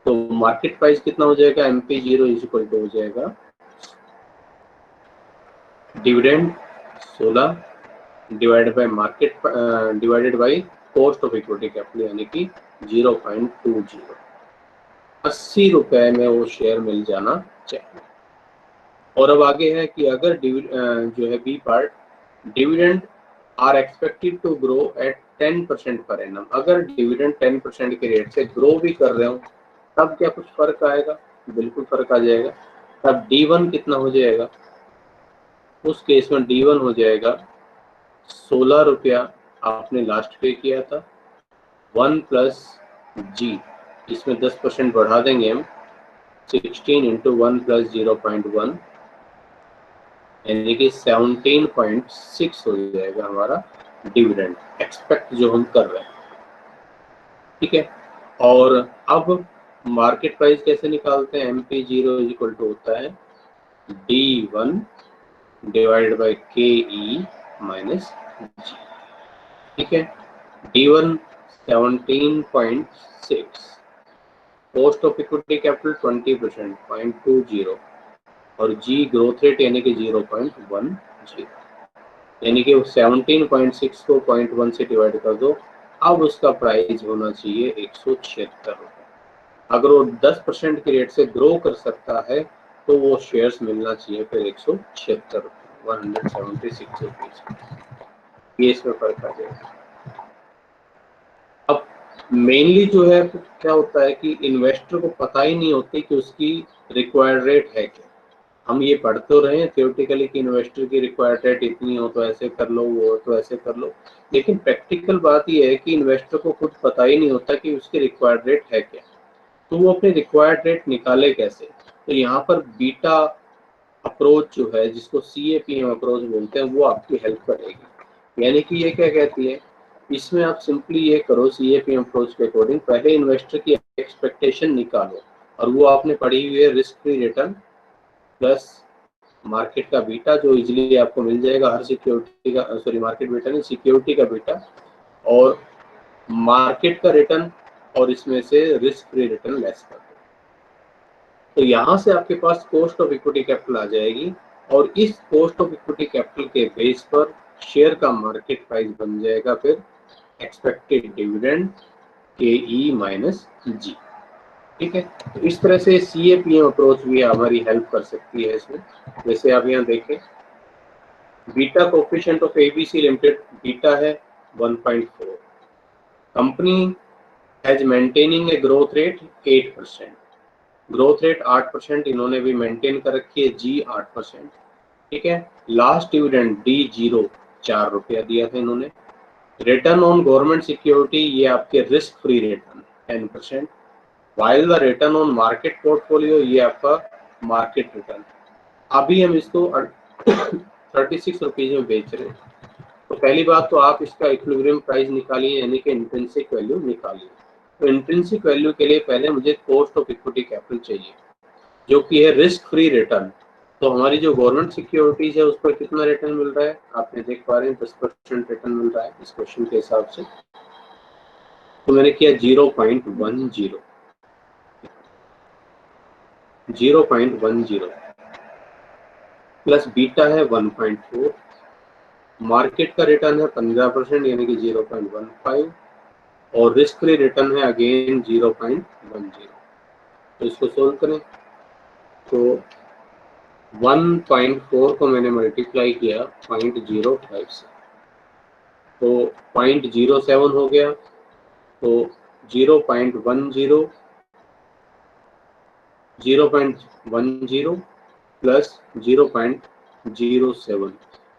तो मार्केट प्राइस कितना हो जाएगा? MP0 इज इक्वल टू हो जाएगा dividend 16 divided by market divided by cost of equity capital, यानी कि 0.20। 80 रुपए में वो शेयर मिल जाना चाहिए। और अब आगे है कि अगर जो है B part, dividend are expected to grow at 10% per annum. अगर डिविडेंड 10% के रेट से ग्रो भी कर रहे हो तब क्या कुछ फर्क आएगा? बिल्कुल फर्क आ जाएगा। तब D1 कितना हो जाएगा? उस केस में D1 हो जाएगा 16 रुपया आपने लास्ट पे किया था, 1 प्लस G, इसमें 10% बढ़ा देंगे हम, 16 इंटू 1 प्लस 0.1, यानी कि 17.6 हो जाएगा हमारा डिविडेंड एक्सपेक्ट जो हम कर रहे हैं, ठीक है। और अब मार्केट प्राइस कैसे निकालते हैं? MP0 इज इक्वल टू होता है D1 divided by KE minus G, ठीक है। D1 17.6, cost of equity capital 20% 0.20, और G ग्रोथ रेट यानी कि 0.10, यानी कि 17.6 को 0.1 से डिवाइड कर दो। अब उसका प्राइस होना चाहिए 176 रुपये। अगर वो 10% के रेट से ग्रो कर सकता है तो वो शेयर्स मिलना चाहिए फिर 176 रुपये, 176 रुपीज, ये इसमें फर्क आ जाएगा। अब मेनली जो है क्या होता है कि इन्वेस्टर को पता ही नहीं होती कि उसकी रिक्वायर्ड रेट है क्या। हम ये पढ़ तो रहे हैं थियोरेटिकली कि इन्वेस्टर की रिक्वायर्ड रेट इतनी हो तो ऐसे कर लो, वो तो ऐसे कर लो, लेकिन प्रैक्टिकल बात ये है कि इन्वेस्टर को खुद पता ही नहीं होता कि उसकी रिक्वायर्ड रेट है क्या, तो वो अपनी रिक्वायर्ड रेट निकाले कैसे। तो यहाँ पर बीटा अप्रोच जो है, जिसको CAPM अप्रोच बोलते हैं, वो आपकी हेल्प करेगी। यानी कि ये क्या कहती है, इसमें आप सिंपली ये करो, CAPM अप्रोच के अकॉर्डिंग पहले इन्वेस्टर की एक्सपेक्टेशन निकालो, और वो आपने पढ़ी हुई है risk free return plus market का बीटा, जो इजीली आपको मिल जाएगा हर सिक्योरिटी का, सॉरी मार्केट बीटा नहीं, सिक्योरिटी का बीटा, और मार्केट का रिटर्न, और इसमें से रिस्क फ्री रिटर्न लेस कर दो। तो यहाँ से आपके पास कॉस्ट ऑफ इक्विटी कैपिटल आ जाएगी, और इस कॉस्ट ऑफ इक्विटी कैपिटल के बेस पर शेयर का मार्केट प्राइस बन जाएगा फिर expected dividend KE minus G। ठीक है, तो इस तरह से CAPM अप्रोच भी हमारी हेल्प कर सकती है इसमें। जैसे आप यहाँ देखें, beta coefficient of ABC limited beta है 1.4, company has maintaining a growth rate 8%, growth rate 8% इन्होंने भी मेंटेन कर रखी है, G 8%। ठीक है, लास्ट डिविडेंड D0 4 रुपया दिया था इन्होंने। रिटर्न ऑन गवर्नमेंट सिक्योरिटी ये आपके risk free return 10%, while the return on market portfolio ये आपका मार्केट रिटर्न। अभी हम इसको 36 रुपीज में बेच रहे हैं। तो पहली बात तो आप इसका इक्विलिब्रियम प्राइस निकालिए, यानी कि इंट्रिंसिक वैल्यू निकालिए। तो इंट्रिंसिक वैल्यू के लिए पहले मुझे कॉस्ट ऑफ इक्विटी कैपिटल चाहिए, जो कि है रिस्क फ्री रिटर्न। तो हमारी जो गवर्नमेंट सिक्योरिटीज है उस पर कितना रिटर्न मिल रहा है, आपने देख पा रहे हैं 10% रिटर्न मिल रहा है इस क्वेश्चन के हिसाब से। तो मैंने किया 0.10 प्लस बीटा है 1.4, मार्केट का रिटर्न है 15% यानी कि 0.15, और रिस्क फ्री रिटर्न है अगेन 0.10। तो इसको सोल्व करें तो 1.4 को मैंने मल्टीप्लाई किया 0.05 से, तो 0.07 हो गया। तो 0.10 प्लस 0.07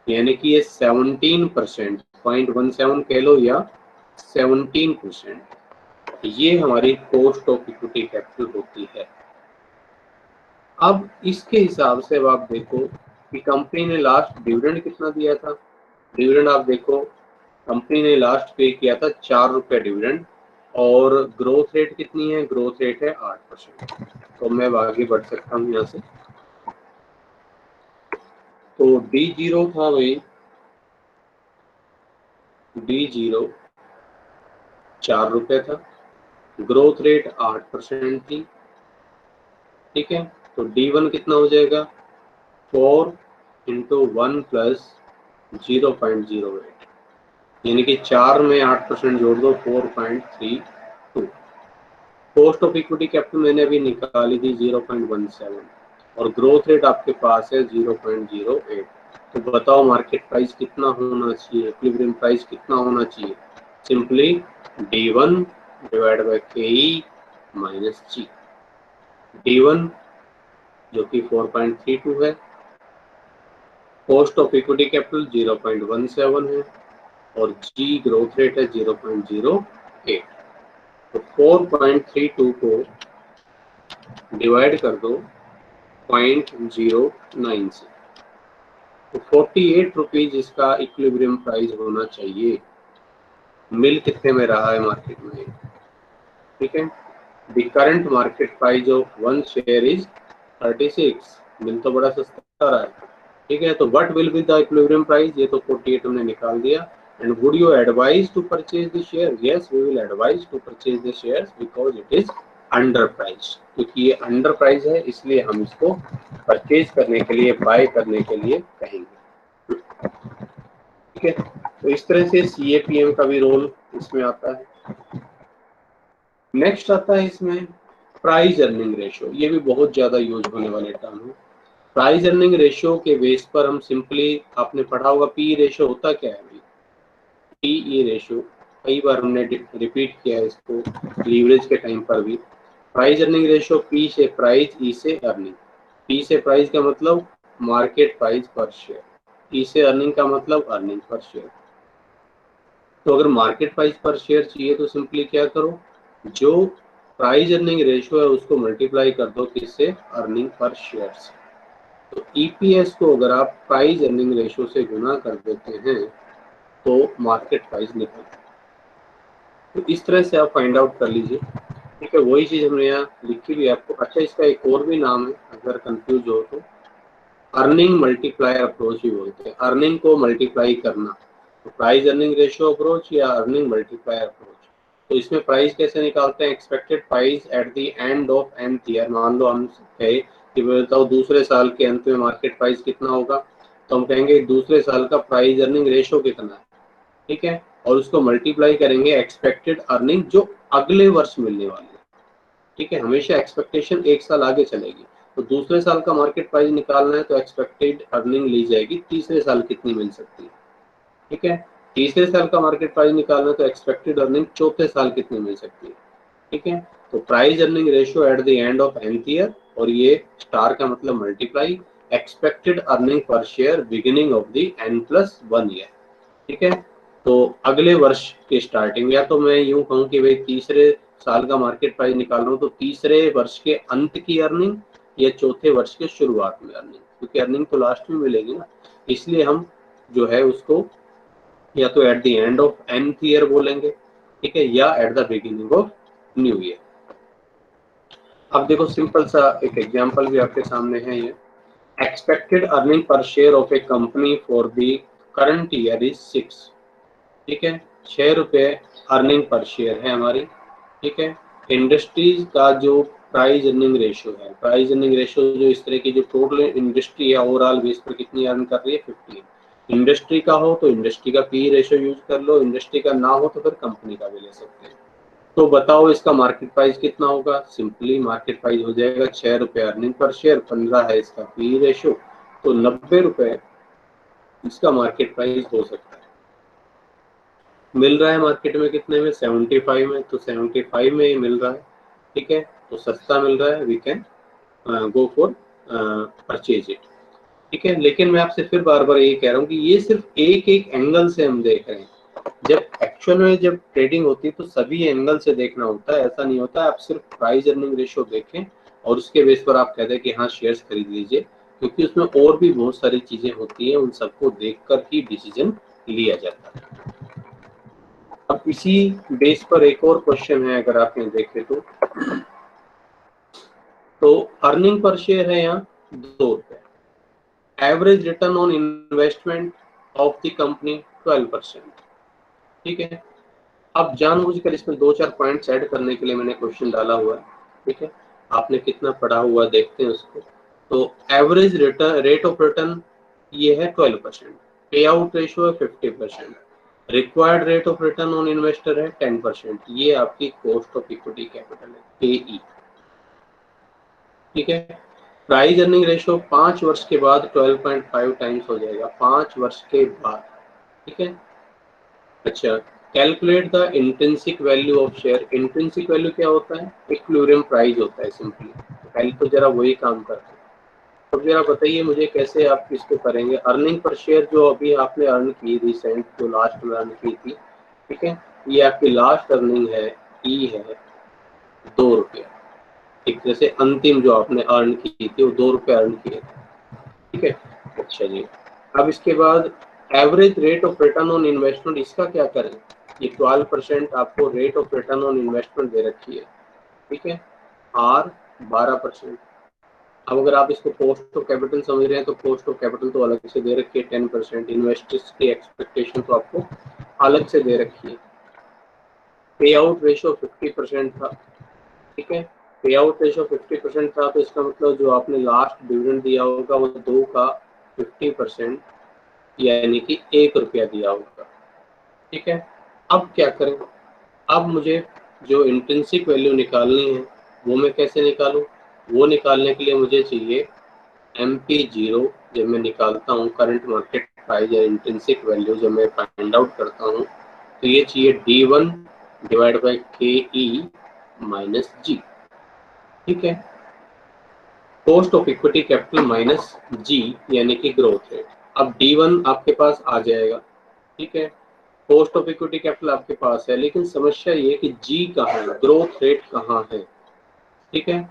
यानी कि ये 17%, 0.17 कह लो या 17%, ये हमारी कॉस्ट ऑफ इक्विटी कैपिटल होती है। अब इसके हिसाब से अब आप देखो कि कंपनी ने लास्ट डिविडेंड कितना दिया था। डिविडेंड आप देखो, कंपनी ने लास्ट पे किया था 4 रुपये डिविडेंड, और ग्रोथ रेट कितनी है, ग्रोथ रेट है 8%। तो मैं आगे बढ़ सकता हूँ यहाँ से। तो D0 था भाई, D0 4 रुपये था, ग्रोथ रेट 8% थी। ठीक है, तो D1 कितना हो जाएगा, 4 इंटू 1 प्लस 0.08, यानी कि 4 में 8% जोड़ दो 4.32। कॉस्ट ऑफ इक्विटी कैपिटल मैंने अभी निकाली थी 0.17, और ग्रोथ रेट आपके पास है 0.08। तो बताओ मार्केट प्राइस कितना होना चाहिए, इक्विलिब्रियम प्राइस कितना होना चाहिए, simply D1 divide by KE minus G। D1 जो कि 4.32 है, कॉस्ट ऑफ इक्विटी कैपिटल 0.17 है, और G ग्रोथ रेट है 0.08। तो 4.32 को डिवाइड कर दो 0.09 से, तो 48 रुपीज इसका इक्विलिब्रियम प्राइस होना चाहिए। मिल कितने में रहा है मार्केट में, ठीक है। The current market price of 1 share is 36, मिल तो बड़ा सस्ता रहा है। ठीक है, तो what will be the equilibrium price, ये तो 48 हमने निकाल दिया। And would you advise to purchase the share, yes we will advise to purchase the shares because it is under price, क्योंकि ये अंडर प्राइस है इसलिए हम इसको परचेज करने के लिए, बाय करने के लिए कहेंगे। ठीक है, तो इस तरह से CAPM का भी रोल इसमें आता है। नेक्स्ट आता है इसमें प्राइस अर्निंग रेशियो, ये भी बहुत ज्यादा यूज होने वाले टर्म है। प्राइस अर्निंग रेशियो के बेस पर हम सिंपली, आपने पढ़ा होगा PE रेशियो होता क्या है भाई, PE रेशियो कई बार हमने रिपीट किया है इसको लीवरेज के टाइम पर भी। प्राइस अर्निंग रेशियो P से प्राइस, E से अर्निंग। P से प्राइस का मतलब मार्केट प्राइस पर शेयर, E से अर्निंग का मतलब अर्निंग पर शेयर। तो अगर मार्केट प्राइस पर शेयर चाहिए तो सिंपली क्या करो, जो प्राइस अर्निंग रेशियो है उसको मल्टीप्लाई कर दो किससे, अर्निंग पर शेयर से। तो EPS को अगर आप प्राइस अर्निंग रेशियो से गुना कर देते हैं तो मार्केट प्राइस निकलता है। तो इस तरह से आप फाइंड आउट कर लीजिए। ठीक है, वही चीज हमने यहाँ लिखी हुई आपको। अच्छा, इसका एक और भी नाम है, अगर कंफ्यूज हो तो अर्निंग मल्टीप्लायर अप्रोच भी बोलते हैं। अर्निंग को मल्टीप्लाई करना, तो प्राइस अर्निंग रेशियो अप्रोच या अर्निंग मल्टीप्लायर अप्रोच। तो इसमें प्राइस कैसे निकालते हैं, expected price at the end of nth year. मान लो हम कहे कि बताओ दूसरे साल के अंत में मार्केट प्राइस कितना होगा, तो हम कहेंगे दूसरे साल का प्राइस अर्निंग रेशियो कितना है। ठीक है, और उसको मल्टीप्लाई करेंगे एक्सपेक्टेड अर्निंग जो अगले वर्ष मिलने वाली है। ठीक है, हमेशा एक्सपेक्टेशन एक साल आगे चलेगी। तो दूसरे साल का मार्केट प्राइस निकालना है तो एक्सपेक्टेड अर्निंग ली जाएगी तीसरे साल कितनी मिल सकती है। ठीक है, तीसरे साल का मार्केट प्राइस निकालना है तो एक्सपेक्टेड अर्निंग चौथे साल कितनी मिल सकती है। ठीक है, तो price earning ratio at the end of nth year, और ये स्टार का मतलब multiply expected earning per share beginning of the n+1 year. ठीक है, तो अगले वर्ष के स्टार्टिंग, या तो मैं यूं कहूं कि भाई तीसरे साल का मार्केट प्राइस निकाल रहा हूं तो तीसरे वर्ष के अंत की अर्निंग या चौथे वर्ष के शुरुआत में अर्निंग, क्योंकि अर्निंग तो लास्ट में मिलेगी ना, इसलिए हम जो है उसको या तो at the end of nth year बोलेंगे, ठीक है, या eight the beginning of new year. अब देखो सिंपल सा एक एग्जांपल भी आपके सामने है, ये expected earning per share of A company for the current year is 6। ठीक है, 6 रुपये अर्निंग पर शेयर है हमारी। ठीक है, इंडस्ट्रीज का जो प्राइस अर्निंग रेशियो है, प्राइस अर्निंग रेशियो जो इस तरह की जो टोटल इंडस्ट्री है ओवरऑल बेस पर कितनी अर्न कर रही है 15। इंडस्ट्री का हो तो इंडस्ट्री का पी रेशियो यूज कर लो, इंडस्ट्री का ना हो तो फिर कंपनी का भी ले सकते हैं। तो बताओ इसका मार्केट प्राइस कितना होगा। सिंपली मार्केट प्राइस हो जाएगा 6 रुपये अर्निंग पर शेयर, 15 है इसका पी रेशियो, तो 90 रुपये इसका मार्केट प्राइस हो सकता है। मिल रहा है मार्केट में कितने में, 75 में, तो 75 में ये मिल रहा है। ठीक है, तो सस्ता मिल रहा है, we can go for purchase it. ठीक है, लेकिन मैं आपसे फिर बार बार यही कह रहा हूँ कि ये सिर्फ एक एक एंगल से हम देख रहे हैं। जब एक्चुअल में जब ट्रेडिंग होती है तो सभी एंगल से देखना होता है, ऐसा नहीं होता आप सिर्फ प्राइस अर्निंग रेशियो देखें और उसके बेस पर आप कहते हैं कि हाँ शेयर्स खरीद लीजिए, क्योंकि उसमें और भी बहुत सारी चीजें होती हैं, उन सबको देखकर ही डिसीजन लिया जाता है। अब इसी बेस पर एक और क्वेश्चन है, अगर आप यहाँ देखें तो अर्निंग पर शेयर है यहाँ 2 रुपए, average return on investment of the company 12%। ठीक है, अब जानबूझकर इसमें 2-4 पॉइंट्स ऐड करने के लिए मैंने क्वेश्चन डाला हुआ है। ठीक है, आपने कितना पढ़ा हुआ देखते हैं उसको। तो average return rate of return ये है 12%, पे आउट रेशियो है 50%, required rate of return on investor है 10%, ये आपकी कॉस्ट ऑफ इक्विटी कैपिटल है KE। ठीक है, प्राइस अर्निंग रेशियो 5 वर्ष के बाद 12.5 टाइम्स हो जाएगा, 5 वर्ष के बाद। ठीक है, अच्छा, calculate the intrinsic value of share. Intrinsic value क्या होता है, इक्विलिब्रियम प्राइस होता है सिंपली। पहले तो जरा वही काम करते हैं। तो जरा बताइए मुझे कैसे आप इसको करेंगे। अर्निंग पर शेयर जो अभी आपने अर्न की रिसेंट, जो लास्ट में अर्न की थी, ठीक है, ये आपकी लास्ट अर्निंग है, ई है 2 रुपये। ठीक, जैसे अंतिम जो आपने अर्न की थी वो 2 रुपये अर्न किए थे। ठीक है, अच्छा जी, अब इसके बाद average rate of return on investment, इसका क्या करें। ये 12% आपको rate of return on investment दे रखी है। ठीक है, R 12%। अब अगर आप इसको कॉस्ट ऑफ कैपिटल समझ रहे हैं तो कॉस्ट ऑफ कैपिटल तो अलग से दे रखी है 10%, इन्वेस्टर्स की एक्सपेक्टेशन तो आपको अलग से दे रखी है। पे आउट रेशियो 50% था। ठीक है, पे आउट रेशियो 50% था, तो इसका मतलब जो आपने लास्ट डिविडेंड दिया होगा वो 2 का 50%, यानी कि 1 रुपया दिया होगा। ठीक है, अब क्या करें। अब मुझे जो इंट्रिंसिक वैल्यू निकालनी है वो मैं कैसे निकालूं। वो निकालने के लिए मुझे चाहिए MP0। जब मैं निकालता हूँ करंट मार्केट प्राइस या इंट्रिंसिक वैल्यू जब मैं फाइंड आउट करता हूँ तो ये चाहिए D1 divide by KE minus G। ठीक है, cost of equity capital minus G यानी कि ग्रोथ रेट। अब D1 आपके पास आ जाएगा। ठीक है, कॉस्ट ऑफ इक्विटी कैपिटल आपके पास है, लेकिन समस्या ये कि G कहाँ है, ग्रोथ रेट कहाँ है। ठीक है,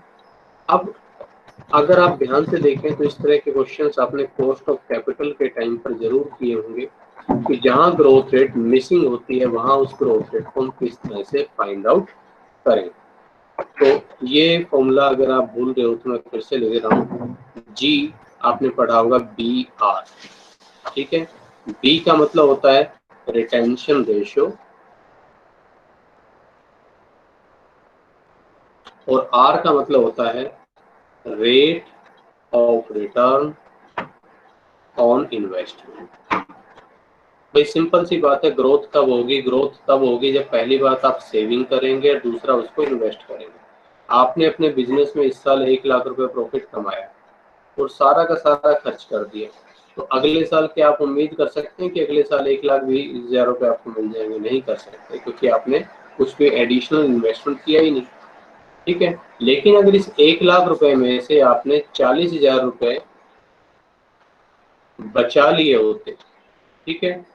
अब अगर आप ध्यान से देखें तो इस तरह के क्वेश्चंस आपने कॉस्ट ऑफ कैपिटल के टाइम पर जरूर किए होंगे कि जहां ग्रोथ रेट मिसिंग होती है वहां उस ग्रोथ रेट को हम किस तरह से फाइंड आउट करें। तो ये फॉर्मूला अगर आप भूल रहे हो तो मैं फिर से ले रहा हूँ। G आपने पढ़ा होगा BR। ठीक है, B का मतलब होता है रिटेंशन रेशियो और R का मतलब होता है rate of return on investment. भाई सिंपल सी बात है, ग्रोथ कब होगी? ग्रोथ तब होगी जब पहली बात आप सेविंग करेंगे और दूसरा उसको इन्वेस्ट करेंगे। आपने अपने बिजनेस में इस साल 1 लाख रुपए प्रॉफिट कमाया और सारा का सारा खर्च कर दिया, तो अगले साल क्या आप उम्मीद कर सकते हैं कि अगले साल 1,20,000 रुपए आपको मिल जाएंगे? नहीं कर सकते, क्योंकि आपने कुछ भी एडिशनल इन्वेस्टमेंट किया ही नहीं। ठीक है, लेकिन अगर इस 1 लाख रुपए में से आपने 40,000 रुपए बचा लिए होते, ठीक है,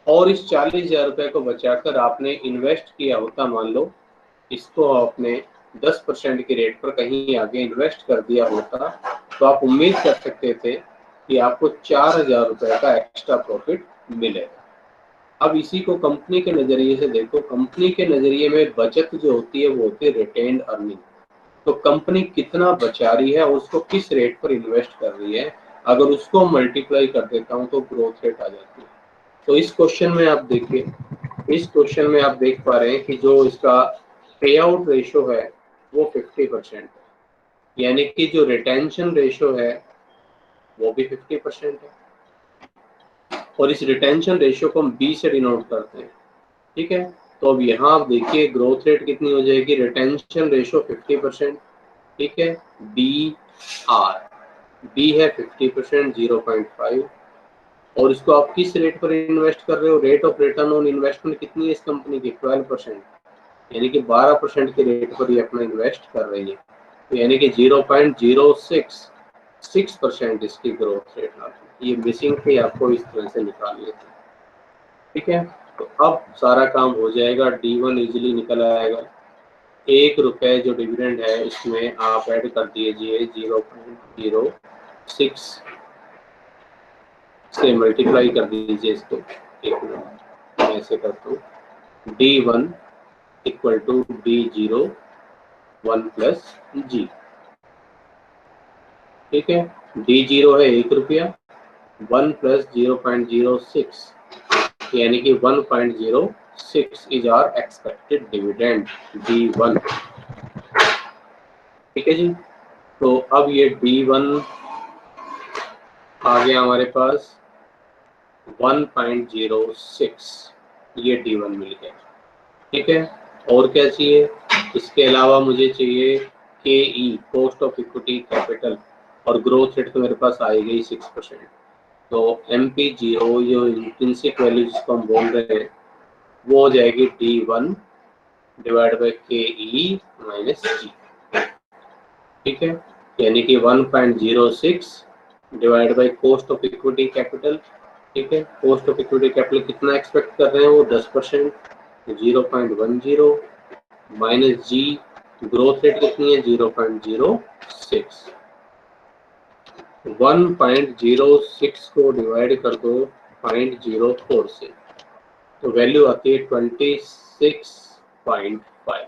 और इस 40,000 रुपए को बचाकर आपने इन्वेस्ट किया होता, मान लो इसको आपने 10% के रेट पर कहीं आगे इन्वेस्ट कर दिया होता, तो आप उम्मीद कर सकते थे कि आपको 4,000 रुपए का एक्स्ट्रा प्रॉफिट मिलेगा। अब इसी को कंपनी के नजरिए से देखो, कंपनी के नजरिए में बचत जो होती है वो होती है रिटेन्ड अर्निंग। तो कंपनी कितना बचा रही है, उसको किस रेट पर इन्वेस्ट कर रही है, अगर उसको मल्टीप्लाई कर देता हूँ तो ग्रोथ रेट आ जाती है। तो इस क्वेश्चन में आप देखिए, इस क्वेश्चन में आप देख पा रहे हैं कि जो इसका पे आउट रेशो है वो 50% है, यानी कि जो रिटेंशन रेशो है वो भी 50% है, और इस रिटेंशन रेशियो को हम बी से डिनोट करते हैं। ठीक है, तो अब यहाँ आप देखिए ग्रोथ रेट कितनी हो जाएगी, रिटेंशन रेशियो 50%, ठीक है, बी आर, बी है 50%, 0.5, और इसको आप किस रेट पर इन्वेस्ट कर रहे हो? Rate of return on investment कितनी है इस कंपनी की? 12%, यानी कि 12% के रेट पर ये अपना इन्वेस्ट कर रही है, तो यानी कि 0.066% इसकी ग्रोथ रेट आती है। ये मिसिंग थे, आपको इस तरह से निकाल लेते हैं। ठीक है, तो अब सारा काम हो जाएगा, D1 इजीली निकल आएगा। 1 रुपए जो डिविडेंड है इसमें आप ऐड कर दीजिए 0.06 से मल्टीप्लाई कर दीजिए इसको। एक मिनट मैं ऐसे करता हूँ, D1 equal to D0 1 plus G। ठीक है, D0 है 1 रुपया, 1 प्लस 0.06 यानी कि 1.06 is our expected dividend D1। ठीक है जी, तो अब ये D1 आ गया हमारे पास 1.06, ये D1 मिल गया। ठीक है, और क्या चाहिए? इसके अलावा मुझे चाहिए KE, cost of equity capital, और ग्रोथ रेट तो मेरे पास आई गई 6%। तो MP0 जो इंट्रिंसिक वैल्यू जिसको हम बोल रहे हैं वो हो जाएगी D1 divide by KE minus G। ठीक है, यानी कि 1.06 divide by cost of equity capital. ठीक है, कॉस्ट ऑफ इक्विटी कैपिटल कितना एक्सपेक्ट कर रहे हैं वो 10%, 0.10 माइनस जी, ग्रोथ रेट कितनी है 0.06, 1.06 को डिवाइड कर दो 0.04 से, तो वैल्यू आती है 26.5,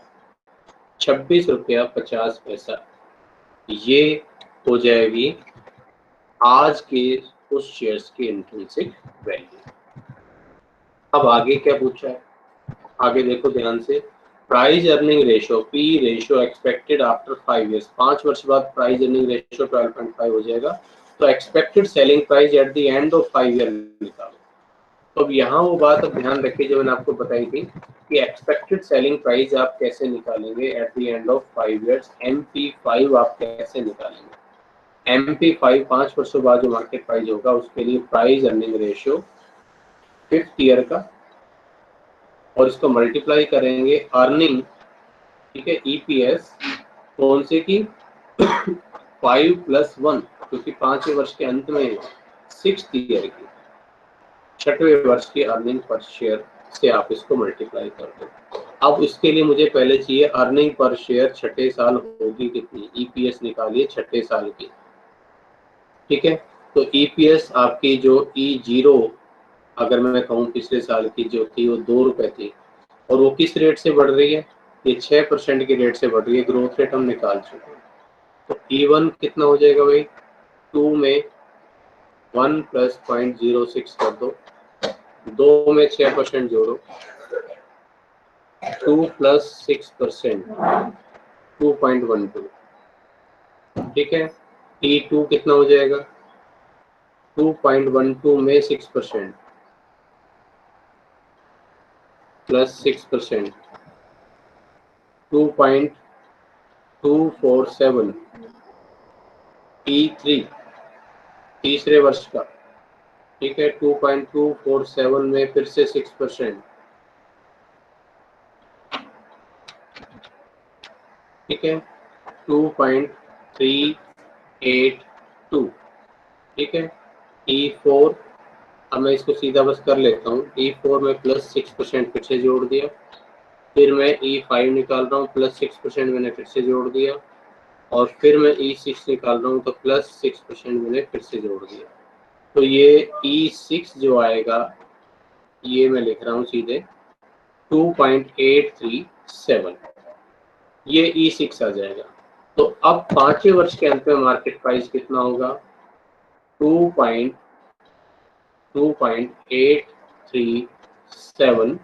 26 रुपया 50 पैसा। ये हो जाएगी आज के उस शेयर्स की इंट्रिंसिक वैल्यू। अब आगे क्या पूछा है, आगे देखो ध्यान से, price earning ratio P ratio expected after 5 years, 5 वर्ष बाद प्राइस अर्निंग रेशियो 12.5 हो जाएगा। तो expected selling price at the end of 5 year निकालो। तो अब यहाँ वो बात अब ध्यान रखिए जो मैंने आपको बताई थी कि एक्सपेक्टेड सेलिंग प्राइस आप कैसे निकालेंगे at the end of 5 years, MP5 आप कैसे निकालेंगे? MP5 5 वर्षों बाद जो मार्केट प्राइस होगा उसके लिए price earning ratio 5th year का, और इसको मल्टीप्लाई करेंगे अर्निंग, ठीक है, EPS कौन से की 5+1, क्योंकि 5वें वर्ष के अंत में 6th ईयर की, 6वें वर्ष की अर्निंग पर शेयर से आप इसको मल्टीप्लाई कर दो। अब इसके लिए मुझे पहले चाहिए अर्निंग पर शेयर 6ठे साल होगी कितनी, EPS निकालिए 6ठे साल की। ठीक है, तो EPS आपकी जो E0 अगर मैं कहूँ पिछले साल की जो थी वो 2 रुपए थी, और वो किस रेट से बढ़ रही है? ये 6% के रेट से बढ़ रही है, ग्रोथ रेट हम निकाल चुके हैं। तो E1 कितना हो जाएगा भाई, 2 में 1 प्लस 0.06 कर दो, 2 में 6% जोड़ो, 2 प्लस 6% 2.12। ठीक है, E2 कितना हो जाएगा, 2.12 में 6%, प्लस 6%, 2.247 E3 तीसरे वर्ष का, ठीक है। 2.247 में फिर से 6%, ठीक है। 2.382, ठीक है। E4, अब मैं इसको सीधा बस कर लेता हूँ। E4 में प्लस 6% फिर से जोड़ दिया, फिर मैं E5 निकाल रहा हूँ, प्लस 6% मैंने फिर से जोड़ दिया, और फिर मैं E6 निकाल रहा हूँ तो प्लस 6% मैंने फिर से जोड़ दिया। तो ये E6 जो आएगा, ये मैं लिख रहा हूँ सीधे 2.837, ये E6 आ जाएगा। तो अब 5वें वर्ष के अंत में मार्केट प्राइस कितना होगा? 2.837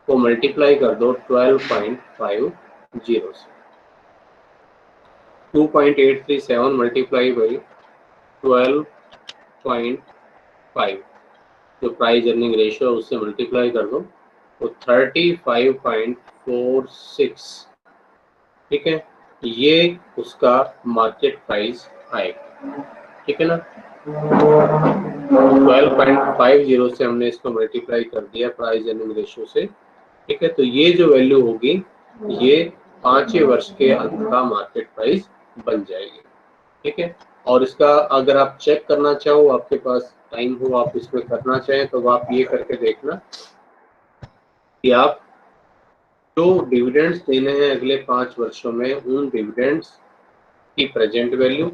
को मल्टीप्लाई कर दो 12.50 से। 2.837 मल्टीप्लाई बाई 12.5 जो प्राइस अर्निंग रेशियो है उससे मल्टीप्लाई कर दो तो 35.46, ठीक है। ये उसका मार्केट प्राइस आएगा, ठीक है ना। 12.50 से हमने इसको मल्टीप्लाई कर दिया प्राइस अर्निंग रेशियो से, ठीक है। तो ये जो वैल्यू होगी ये 5वें वर्ष के अंत का मार्केट प्राइस बन जाएगी, ठीक है। और इसका अगर आप चेक करना चाहो, आपके पास टाइम हो, आप इसमें करना चाहें तो आप ये करके देखना कि आप जो डिविडेंड्स देने हैं अगले 5 वर्षों में, उन डिविडेंड्स की प्रेजेंट वैल्यू,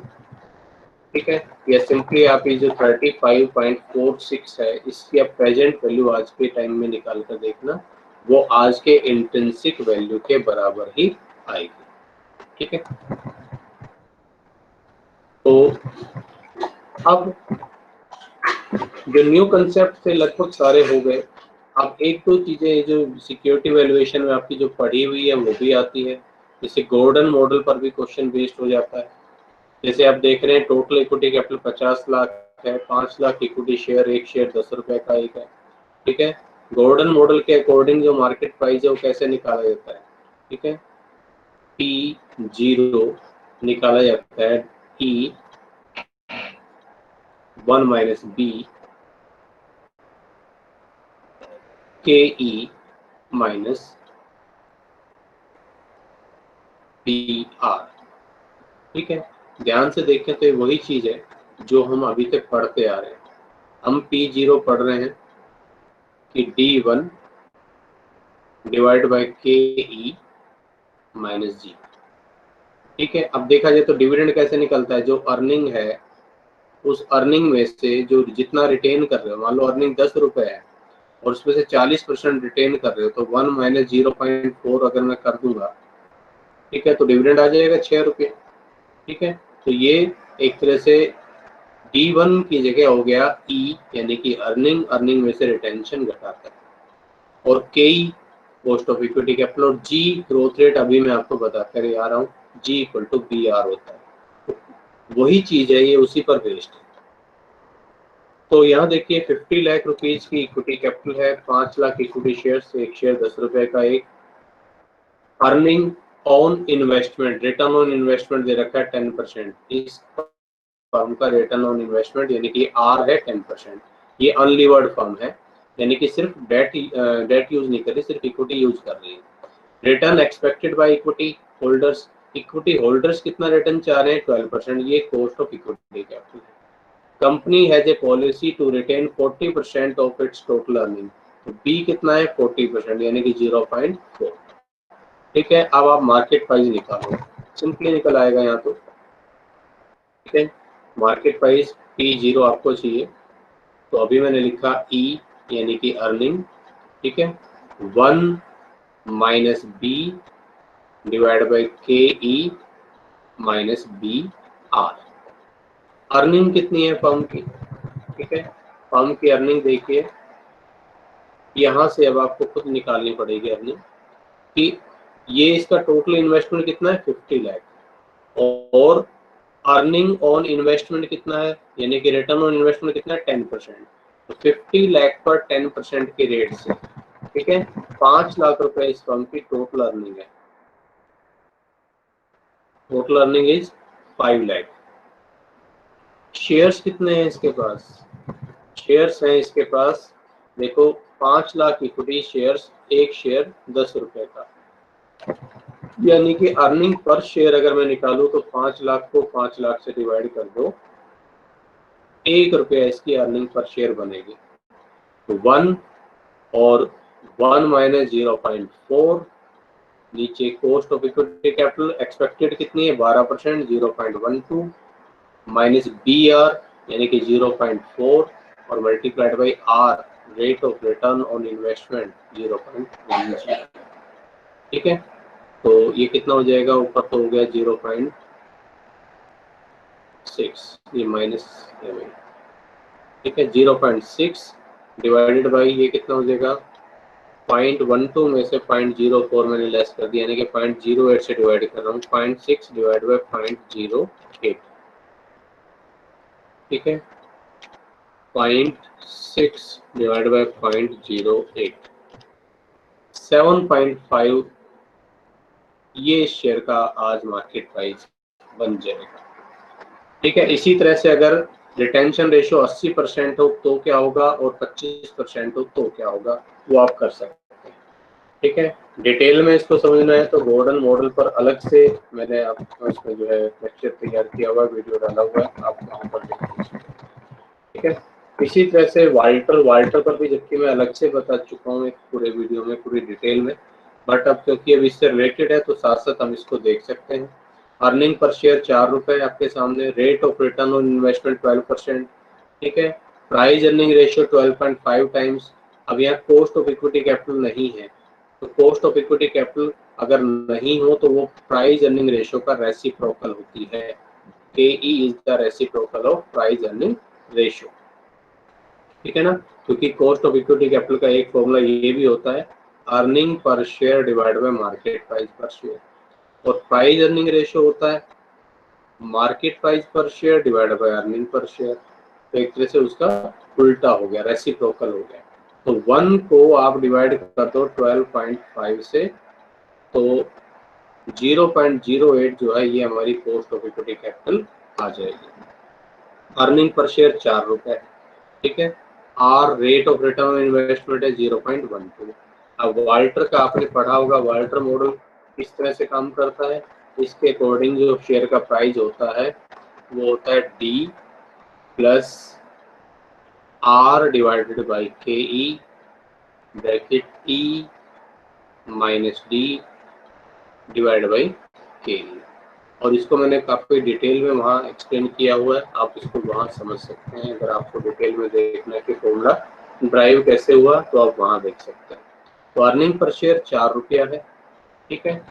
ठीक है, या सिंपली आप ये जो 35.46 है इसकी आप प्रेजेंट वैल्यू आज के टाइम में निकाल कर देखना, वो आज के इंट्रिंसिक वैल्यू के बराबर ही आएगी, ठीक है। तो अब जो न्यू कंसेप्ट थे लगभग सारे हो गए। अब एक दो चीजें जो सिक्योरिटी वैल्यूएशन में आपकी जो पढ़ी हुई है वो भी आती है, जैसे गॉर्डन मॉडल पर भी क्वेश्चन बेस्ड हो जाता है। जैसे आप देख रहे हैं टोटल इक्विटी कैपिटल 50 लाख है, 5 लाख इक्विटी शेयर, एक शेयर 10 रुपए का एक है, ठीक है। गॉर्डन मॉडल के अकॉर्डिंग जो मार्केट प्राइस है वो कैसे निकाला जाता है, ठीक है। P0 निकाला जाता है E1 minus B KE minus PR, ठीक है। ध्यान से देखें तो ये वही चीज है जो हम अभी तक पढ़ते आ रहे हैं। हम P0 पढ़ रहे हैं कि D1 divide by KE minus G, ठीक है। अब देखा जाए तो डिविडेंड कैसे निकलता है, जो अर्निंग है उस अर्निंग में से जो जितना रिटेन कर रहे हो, मान लो अर्निंग 10 रुपए है और उसमें से 40% रिटेन कर रहे हो, तो 1 माइनस 0.4 अगर मैं कर दूंगा, ठीक है, तो डिविडेंड आ जाएगा 6 रुपये, ठीक है। तो ये एक तरह से D1 की जगह हो गया E, यानी कि अर्निंग में से रिटेंशन घटाकर, और KE cost of equity capital, और G ग्रोथ रेट अभी मैं आपको बताकर आ रहा हूँ, G इक्वल टू BR होता है। तो वही चीज है, ये उसी पर बेस्ड है। तो यहाँ देखिए 50 लाख रुपीज की इक्विटी कैपिटल है, 5 लाख इक्विटी शेयर्स, एक शेयर 10 रुपए का एक। Earning on investment, return on investment दे रखा है 10%, इस फर्म का रिटर्न ऑन इन्वेस्टमेंट यानी कि R है 10%। ये अनलीवर्ड फर्म है, यानी कि सिर्फ डेट यूज नहीं कर रही, सिर्फ इक्विटी यूज कर रही है। Return expected by equity holders, equity holders कितना रिटर्न चाह रहे हैं? 12%, ये कॉस्ट ऑफ इक्विटी कैपिटल है। Company has a policy to retain 40% of its total earning, तो बी कितना है? 40%, यानी कि 0.4, ठीक है। अब आप मार्केट प्राइस निकालो, सिंपली निकल आएगा यहाँ तो, ठीक है। मार्केट प्राइस P0 आपको चाहिए, तो अभी मैंने लिखा E यानी कि अर्निंग, ठीक है, 1 minus B divide by KE minus BR। Earning कितनी है फर्म की, ठीक है। फर्म की अर्निंग देखिए, यहाँ से अब आपको खुद निकालनी पड़ेगी अर्निंग कि ये इसका टोटल इन्वेस्टमेंट कितना है? 50 लाख, और अर्निंग ऑन इन्वेस्टमेंट कितना है, यानी कि रिटर्न ऑन इन्वेस्टमेंट कितना है? 10%। तो 50 लाख पर 10% के रेट से ठीक है, 5 लाख रुपए इस फर्म की टोटल अर्निंग है। Total earning is 5 lakh. Shares कितने हैं इसके पास? शेयर्स हैं इसके पास, देखो 5 लाख इक्विटी शेयर्स, एक शेयर 10 रुपए का, यानी कि अर्निंग पर शेयर अगर मैं निकालूं तो 5 लाख को 5 लाख से डिवाइड कर दो, 1 रुपया इसकी अर्निंग पर शेयर बनेगी। तो 1 और 1 माइनस 0.4, नीचे cost of equity capital expected कितनी है 12%, 0.12 माइनस बी आर यानी कि 0.4 और multiplied by R rate of return on investment 0.10। ठीक है, तो ये कितना हो जाएगा, ऊपर तो हो गया 0.6, ये माइनस, ठीक है 0.6 डिवाइडेड बाई ये कितना हो जाएगा 0.12 में से 0.04 मैंने लेस कर दिया, यानी कि 0.08 से डिवाइड कर रहा हूँ, 0.6 डिवाइड बाई 0.08, ठीक है 0.6 डिवाइड बाई 0.08, 7.5 ये शेयर का आज मार्केट प्राइस बन जाएगा। ठीक है, इसी तरह से अगर रिटेंशन रेशियो 80% हो तो क्या होगा और 25% हो तो क्या होगा, वो आप कर सकते हैं। ठीक है, डिटेल में इसको समझना है तो गॉर्डन मॉडल पर अलग से मैंने आपको इसमें जो है लेक्चर तैयार किया हुआ, वीडियो डाला हुआ है, आप वहाँ पर देख लीजिए। ठीक है, इसी तरह से वाल्टर पर भी जबकि मैं अलग से बता चुका हूँ एक पूरे वीडियो में पूरी डिटेल में, बट अब क्योंकि अब इससे रिलेटेड है तो साथ साथ हम इसको देख सकते हैं। अर्निंग पर शेयर 4 रुपए आपके सामने, rate of return on investment 12%, ठीक है, प्राइस अर्निंग रेशियो 12.5 टाइम्स। अब यहाँ कॉस्ट ऑफ इक्विटी कैपिटल नहीं है, तो कॉस्ट ऑफ इक्विटी कैपिटल अगर नहीं हो तो वो प्राइस अर्निंग रेशियो का रेसिप्रोकल होती है, KE is the reciprocal of price earning ratio. ठीक है ना, क्योंकि कॉस्ट ऑफ इक्विटी कैपिटल का एक फॉर्मूला ये भी होता है earning per share divide by market price पर शेयर, और प्राइस अर्निंग रेशियो होता है मार्केट प्राइस पर share divide by earning per share. तो एक तरह से उसका उल्टा हो गया, रेसिप्रोकल हो गया। तो 1 को आप डिवाइड कर दो 12.5 से, तो 0.08 जो है ये हमारी कॉस्ट ऑफ इक्विटी कैपिटल आ जाएगी। अर्निंग पर शेयर 4 रुपए, ठीक है, R rate of return on investment है 0.12। अब वाल्टर का आपने पढ़ा होगा, वाल्टर मॉडल किस तरह से काम करता है, इसके अकॉर्डिंग जो शेयर का प्राइस होता है वो होता है D plus R divided by K E bracket E minus D divide by K E, और इसको मैंने काफ़ी डिटेल में वहाँ एक्सप्लेन किया हुआ है, आप इसको वहाँ समझ सकते हैं। अगर आपको डिटेल में देखना है कि फॉर्मूला ड्राइव कैसे हुआ तो आप वहाँ देख सकते हैं। तो अर्निंग पर शेयर 4 रुपया है, ठीक है,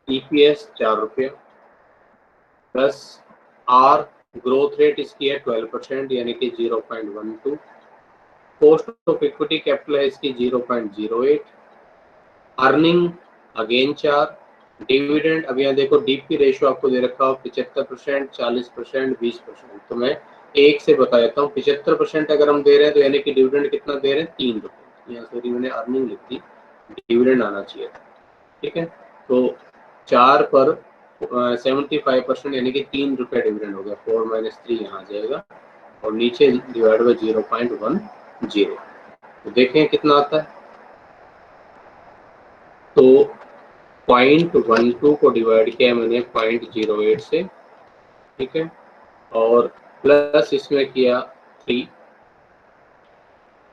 EPS 4 रुपया प्लस आर ग्रोथ रेट इसकी है 12% यानी कि 0.12, कॉस्ट ऑफ इक्विटी कैपिटल है इसकी 0.08, अर्निंग अगेन 4, डिविडेंड अब यहाँ देखो डीपी रेशियो आपको दे रखा हो 75%, 40%, 20%, तो मैं एक से बता देता हूँ 75% अगर हम दे रहे हैं तो यानी कि डिविडेंड कितना दे रहे हैं 3 रुपये, यहाँ सॉरी मैंने अर्निंग लिख दी, डिविडेंड आना चाहिए था। ठीक है, तो 4 पर 75% यानी कि 3 रुपये डिविडेंड हो गया, 4 माइनस 3 यहाँ आ जाएगा, और नीचे डिवाइड बाई 0.10, तो देखें कितना आता है, तो 0.12 को डिवाइड किया मैंने 0.08 से, ठीक है, और प्लस इसमें किया 3,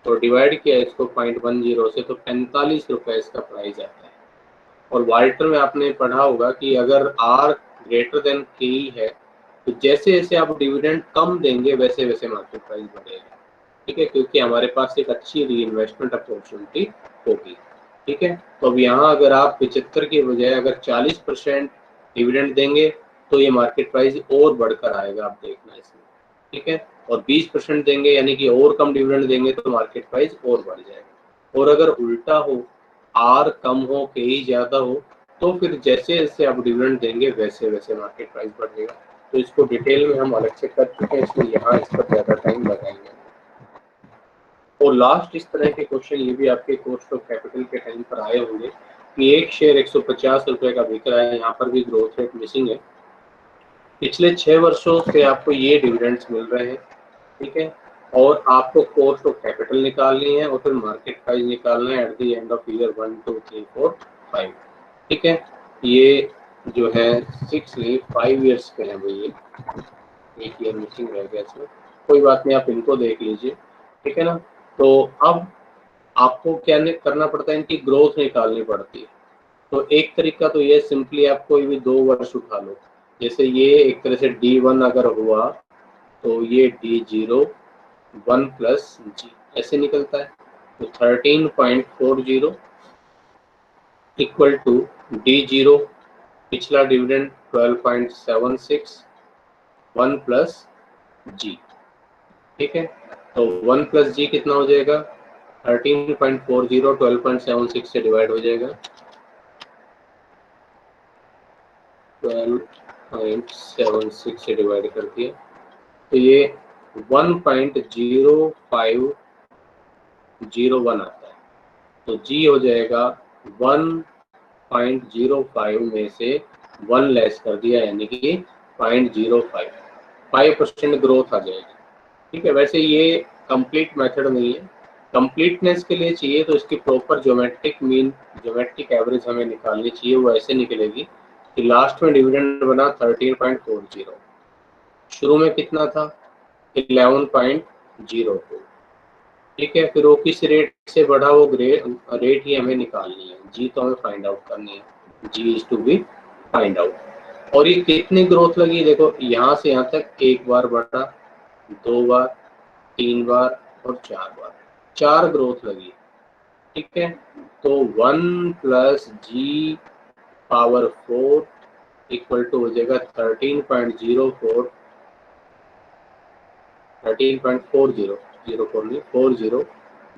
तो डिवाइड किया इसको 0.10 से, तो 45 रुपए इसका प्राइस आता है। और वाल्टर में आपने पढ़ा होगा कि अगर आर ग्रेटर देन के है तो जैसे जैसे आप डिविडेंड कम देंगे वैसे वैसे मार्केट प्राइस बढ़ेगा। ठीक है, क्योंकि हमारे पास एक अच्छी री इन्वेस्टमेंट अपॉर्चुनिटी होगी। ठीक है, तो अब यहाँ अगर आप 75 के बजाय अगर 40% डिविडेंड देंगे तो ये मार्केट प्राइस और बढ़कर आएगा, आप देखना इसमें। ठीक है, और 20% देंगे यानी कि और कम डिविडेंड देंगे तो मार्केट प्राइस और बढ़ जाएगा। और अगर उल्टा हो, आर कम हो के ही ज्यादा हो, तो फिर जैसे जैसे आप डिविडेंड देंगे वैसे वैसे मार्केट प्राइस बढ़ेगा। तो इसको डिटेल में हम अलग से कर चुके हैं, इसलिए यहाँ इस पर ज्यादा टाइम लगाएंगे। और लास्ट इस तरह के क्वेश्चन ये भी आपके कॉस्ट ऑफ कैपिटल के टाइम पर आए होंगे कि एक शेयर 150 रुपए का बिक रहा है, यहाँ पर भी ग्रोथ रेट मिसिंग है। पिछले 6 वर्षों से आपको ये डिविडेंड्स मिल रहे हैं, ठीक है, और आपको कॉस्ट ऑफ कैपिटल निकालनी है और फिर मार्केट प्राइस निकालना है at the end of year 1 2 3 4 5, ठीक है। ये जो है 5 ईयर्स के हैं भाई, ये एक ईयर मिसिंग रह गया इसमें, कोई बात नहीं, आप इनको देख लीजिए, ठीक है ना। तो अब आपको क्या करना पड़ता है, इनकी ग्रोथ निकालनी पड़ती है। तो एक तरीका तो ये सिंपली आप कोई भी 2 वर्ष उठा लो, जैसे ये एक तरह से D1 अगर हुआ तो ये D0 1 प्लस जी ऐसे निकलता है, तो 13.40 इक्वल टू D0 पिछला डिविडेंड 12.76 1 प्लस जी, ठीक है। तो 1 प्लस जी कितना हो जाएगा, 13.40 12.76 से डिवाइड हो जाएगा, 12.76 से डिवाइड कर दिया, तो ये 1.0501 आता है। तो जी हो जाएगा 1.05 में से 1 लेस कर दिया, यानी कि 0.05, 5% ग्रोथ आ जाएगी, ठीक है। वैसे ये कंप्लीट मेथड नहीं है, कंप्लीटनेस के लिए चाहिए तो इसकी proper geometric mean, geometric average हमें निकालनी चाहिए। वो ऐसे निकलेगी कि लास्ट में डिविडेंड बना 13.40, शुरू में कितना था 11.02, ठीक है। फिर वो किस रेट से बढ़ा, वो रेट ही हमें निकालनी है, जी तो हमें फाइंड आउट करनी है, G is to be find out. और ये कितनी ग्रोथ लगी, देखो यहाँ से यहाँ तक 1 बार बढ़ा, 2 बार, 3 बार और 4 बार, 4 ग्रोथ लगी, ठीक है। तो 1 plus G power 4 equal to हो जाएगा 13.40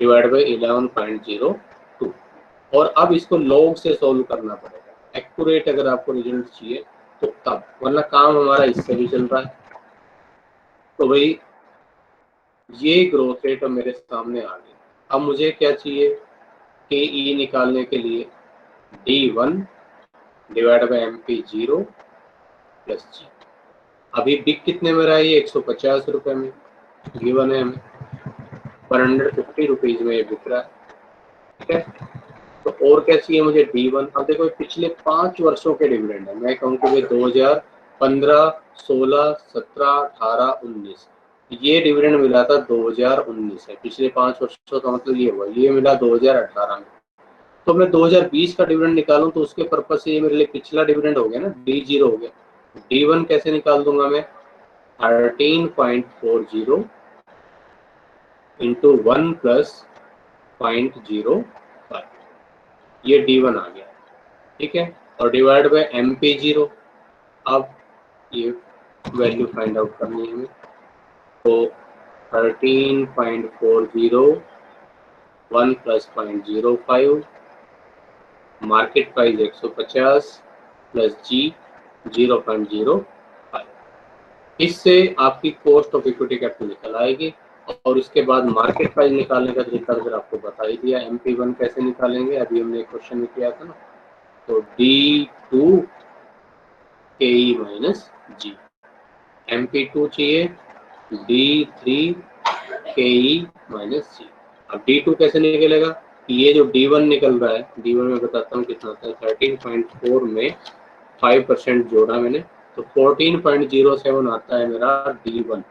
डिवाइड बाई 11.02। और अब इसको लॉग से सोल्व करना पड़ेगा, एक्यूरेट अगर आपको रिजल्ट चाहिए तो तब, वरना काम हमारा इससे भी चल रहा है। तो भाई ये ग्रोथ रेट अब मेरे सामने आ गई। अब मुझे क्या चाहिए, के ई निकालने के लिए D1 divide by MP0 plus जी। अभी बिक कितने में रहा है, ये 150 रुपए में गिवन है हमें, 150 रुपीज में ये बिक रहा है, ठीक है। तो और क्या चाहिए मुझे, D1। अब देखो पिछले 5 वर्षों के डिविडेंड है, मैं कहूँ कि 2015 16 17 18 19, ये डिविडेंड मिला था 2019 है, पिछले 5 वर्षों का मतलब ये हुआ, ये मिला 2018 में। तो मैं 2020 का डिविडेंड निकालूं तो उसके पर्पज से ये मेरे लिए पिछला डिविडेंड हो गया ना, D0 हो गया। D1 कैसे निकाल दूंगा मैं, 13.40 इंटू 1 प्लस 0.05, ये D1 आ गया, ठीक है। और डिवाइड बाय MP0, अब ये वैल्यू फाइंड आउट करनी है हमें, तो 13.40 1 प्लस 0.05 मार्केट प्राइस 150 प्लस जी 0.05, इससे आपकी कॉस्ट ऑफ इक्विटी कैपिटल निकल आएगी। और उसके बाद मार्केट प्राइस निकालने का तरीका फिर आपको बता ही दिया, MP1 कैसे निकालेंगे, अभी हमने एक क्वेश्चन में किया था ना। तो D2 KE माइनस जी, MP2 चाहिए D3 KE माइनस जी। अब D2 कैसे निकलेगा, ये जो D1 निकल रहा है, D1 में बताता हूँ कितना था, 13.4 में 5% जोड़ा मैंने, तो 14.07 आता है मेरा D1।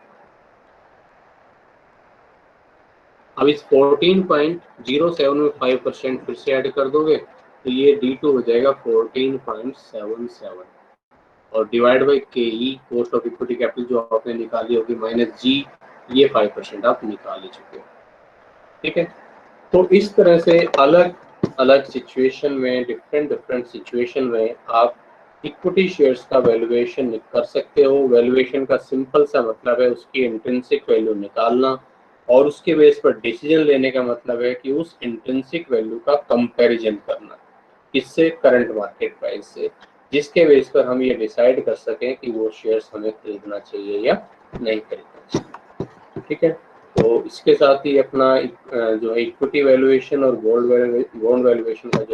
अब इस 14.07 में 5% फिर से ऐड कर दोगे तो ये D2 हो जाएगा 14.77, और divide by KE cost of equity capital जो आपने निकाली होगी माइनस जी, ये 5% आप निकाल ही चुके हो, ठीक है। तो इस तरह से अलग अलग सिचुएशन में, डिफरेंट सिचुएशन में आप इक्विटी शेयर्स का वैल्यूएशन कर सकते हो। वैल्यूएशन का सिंपल सा मतलब है उसकी इंट्रिंसिक वैल्यू निकालना, और उसके बेस पर डिसीजन लेने का मतलब है कि उस इंट्रिंसिक वैल्यू का कंपैरिजन करना, किससे, करंट मार्केट प्राइस से, जिसके बेस पर हम ये डिसाइड कर सकें कि वो शेयर्स हमें खरीदना चाहिए या नहीं खरीदना चाहिए, ठीक है। तो इसके साथ ही अपना जो है इक्विटी वैल्यूएशन और बॉन्ड वैल्यूएशन का जो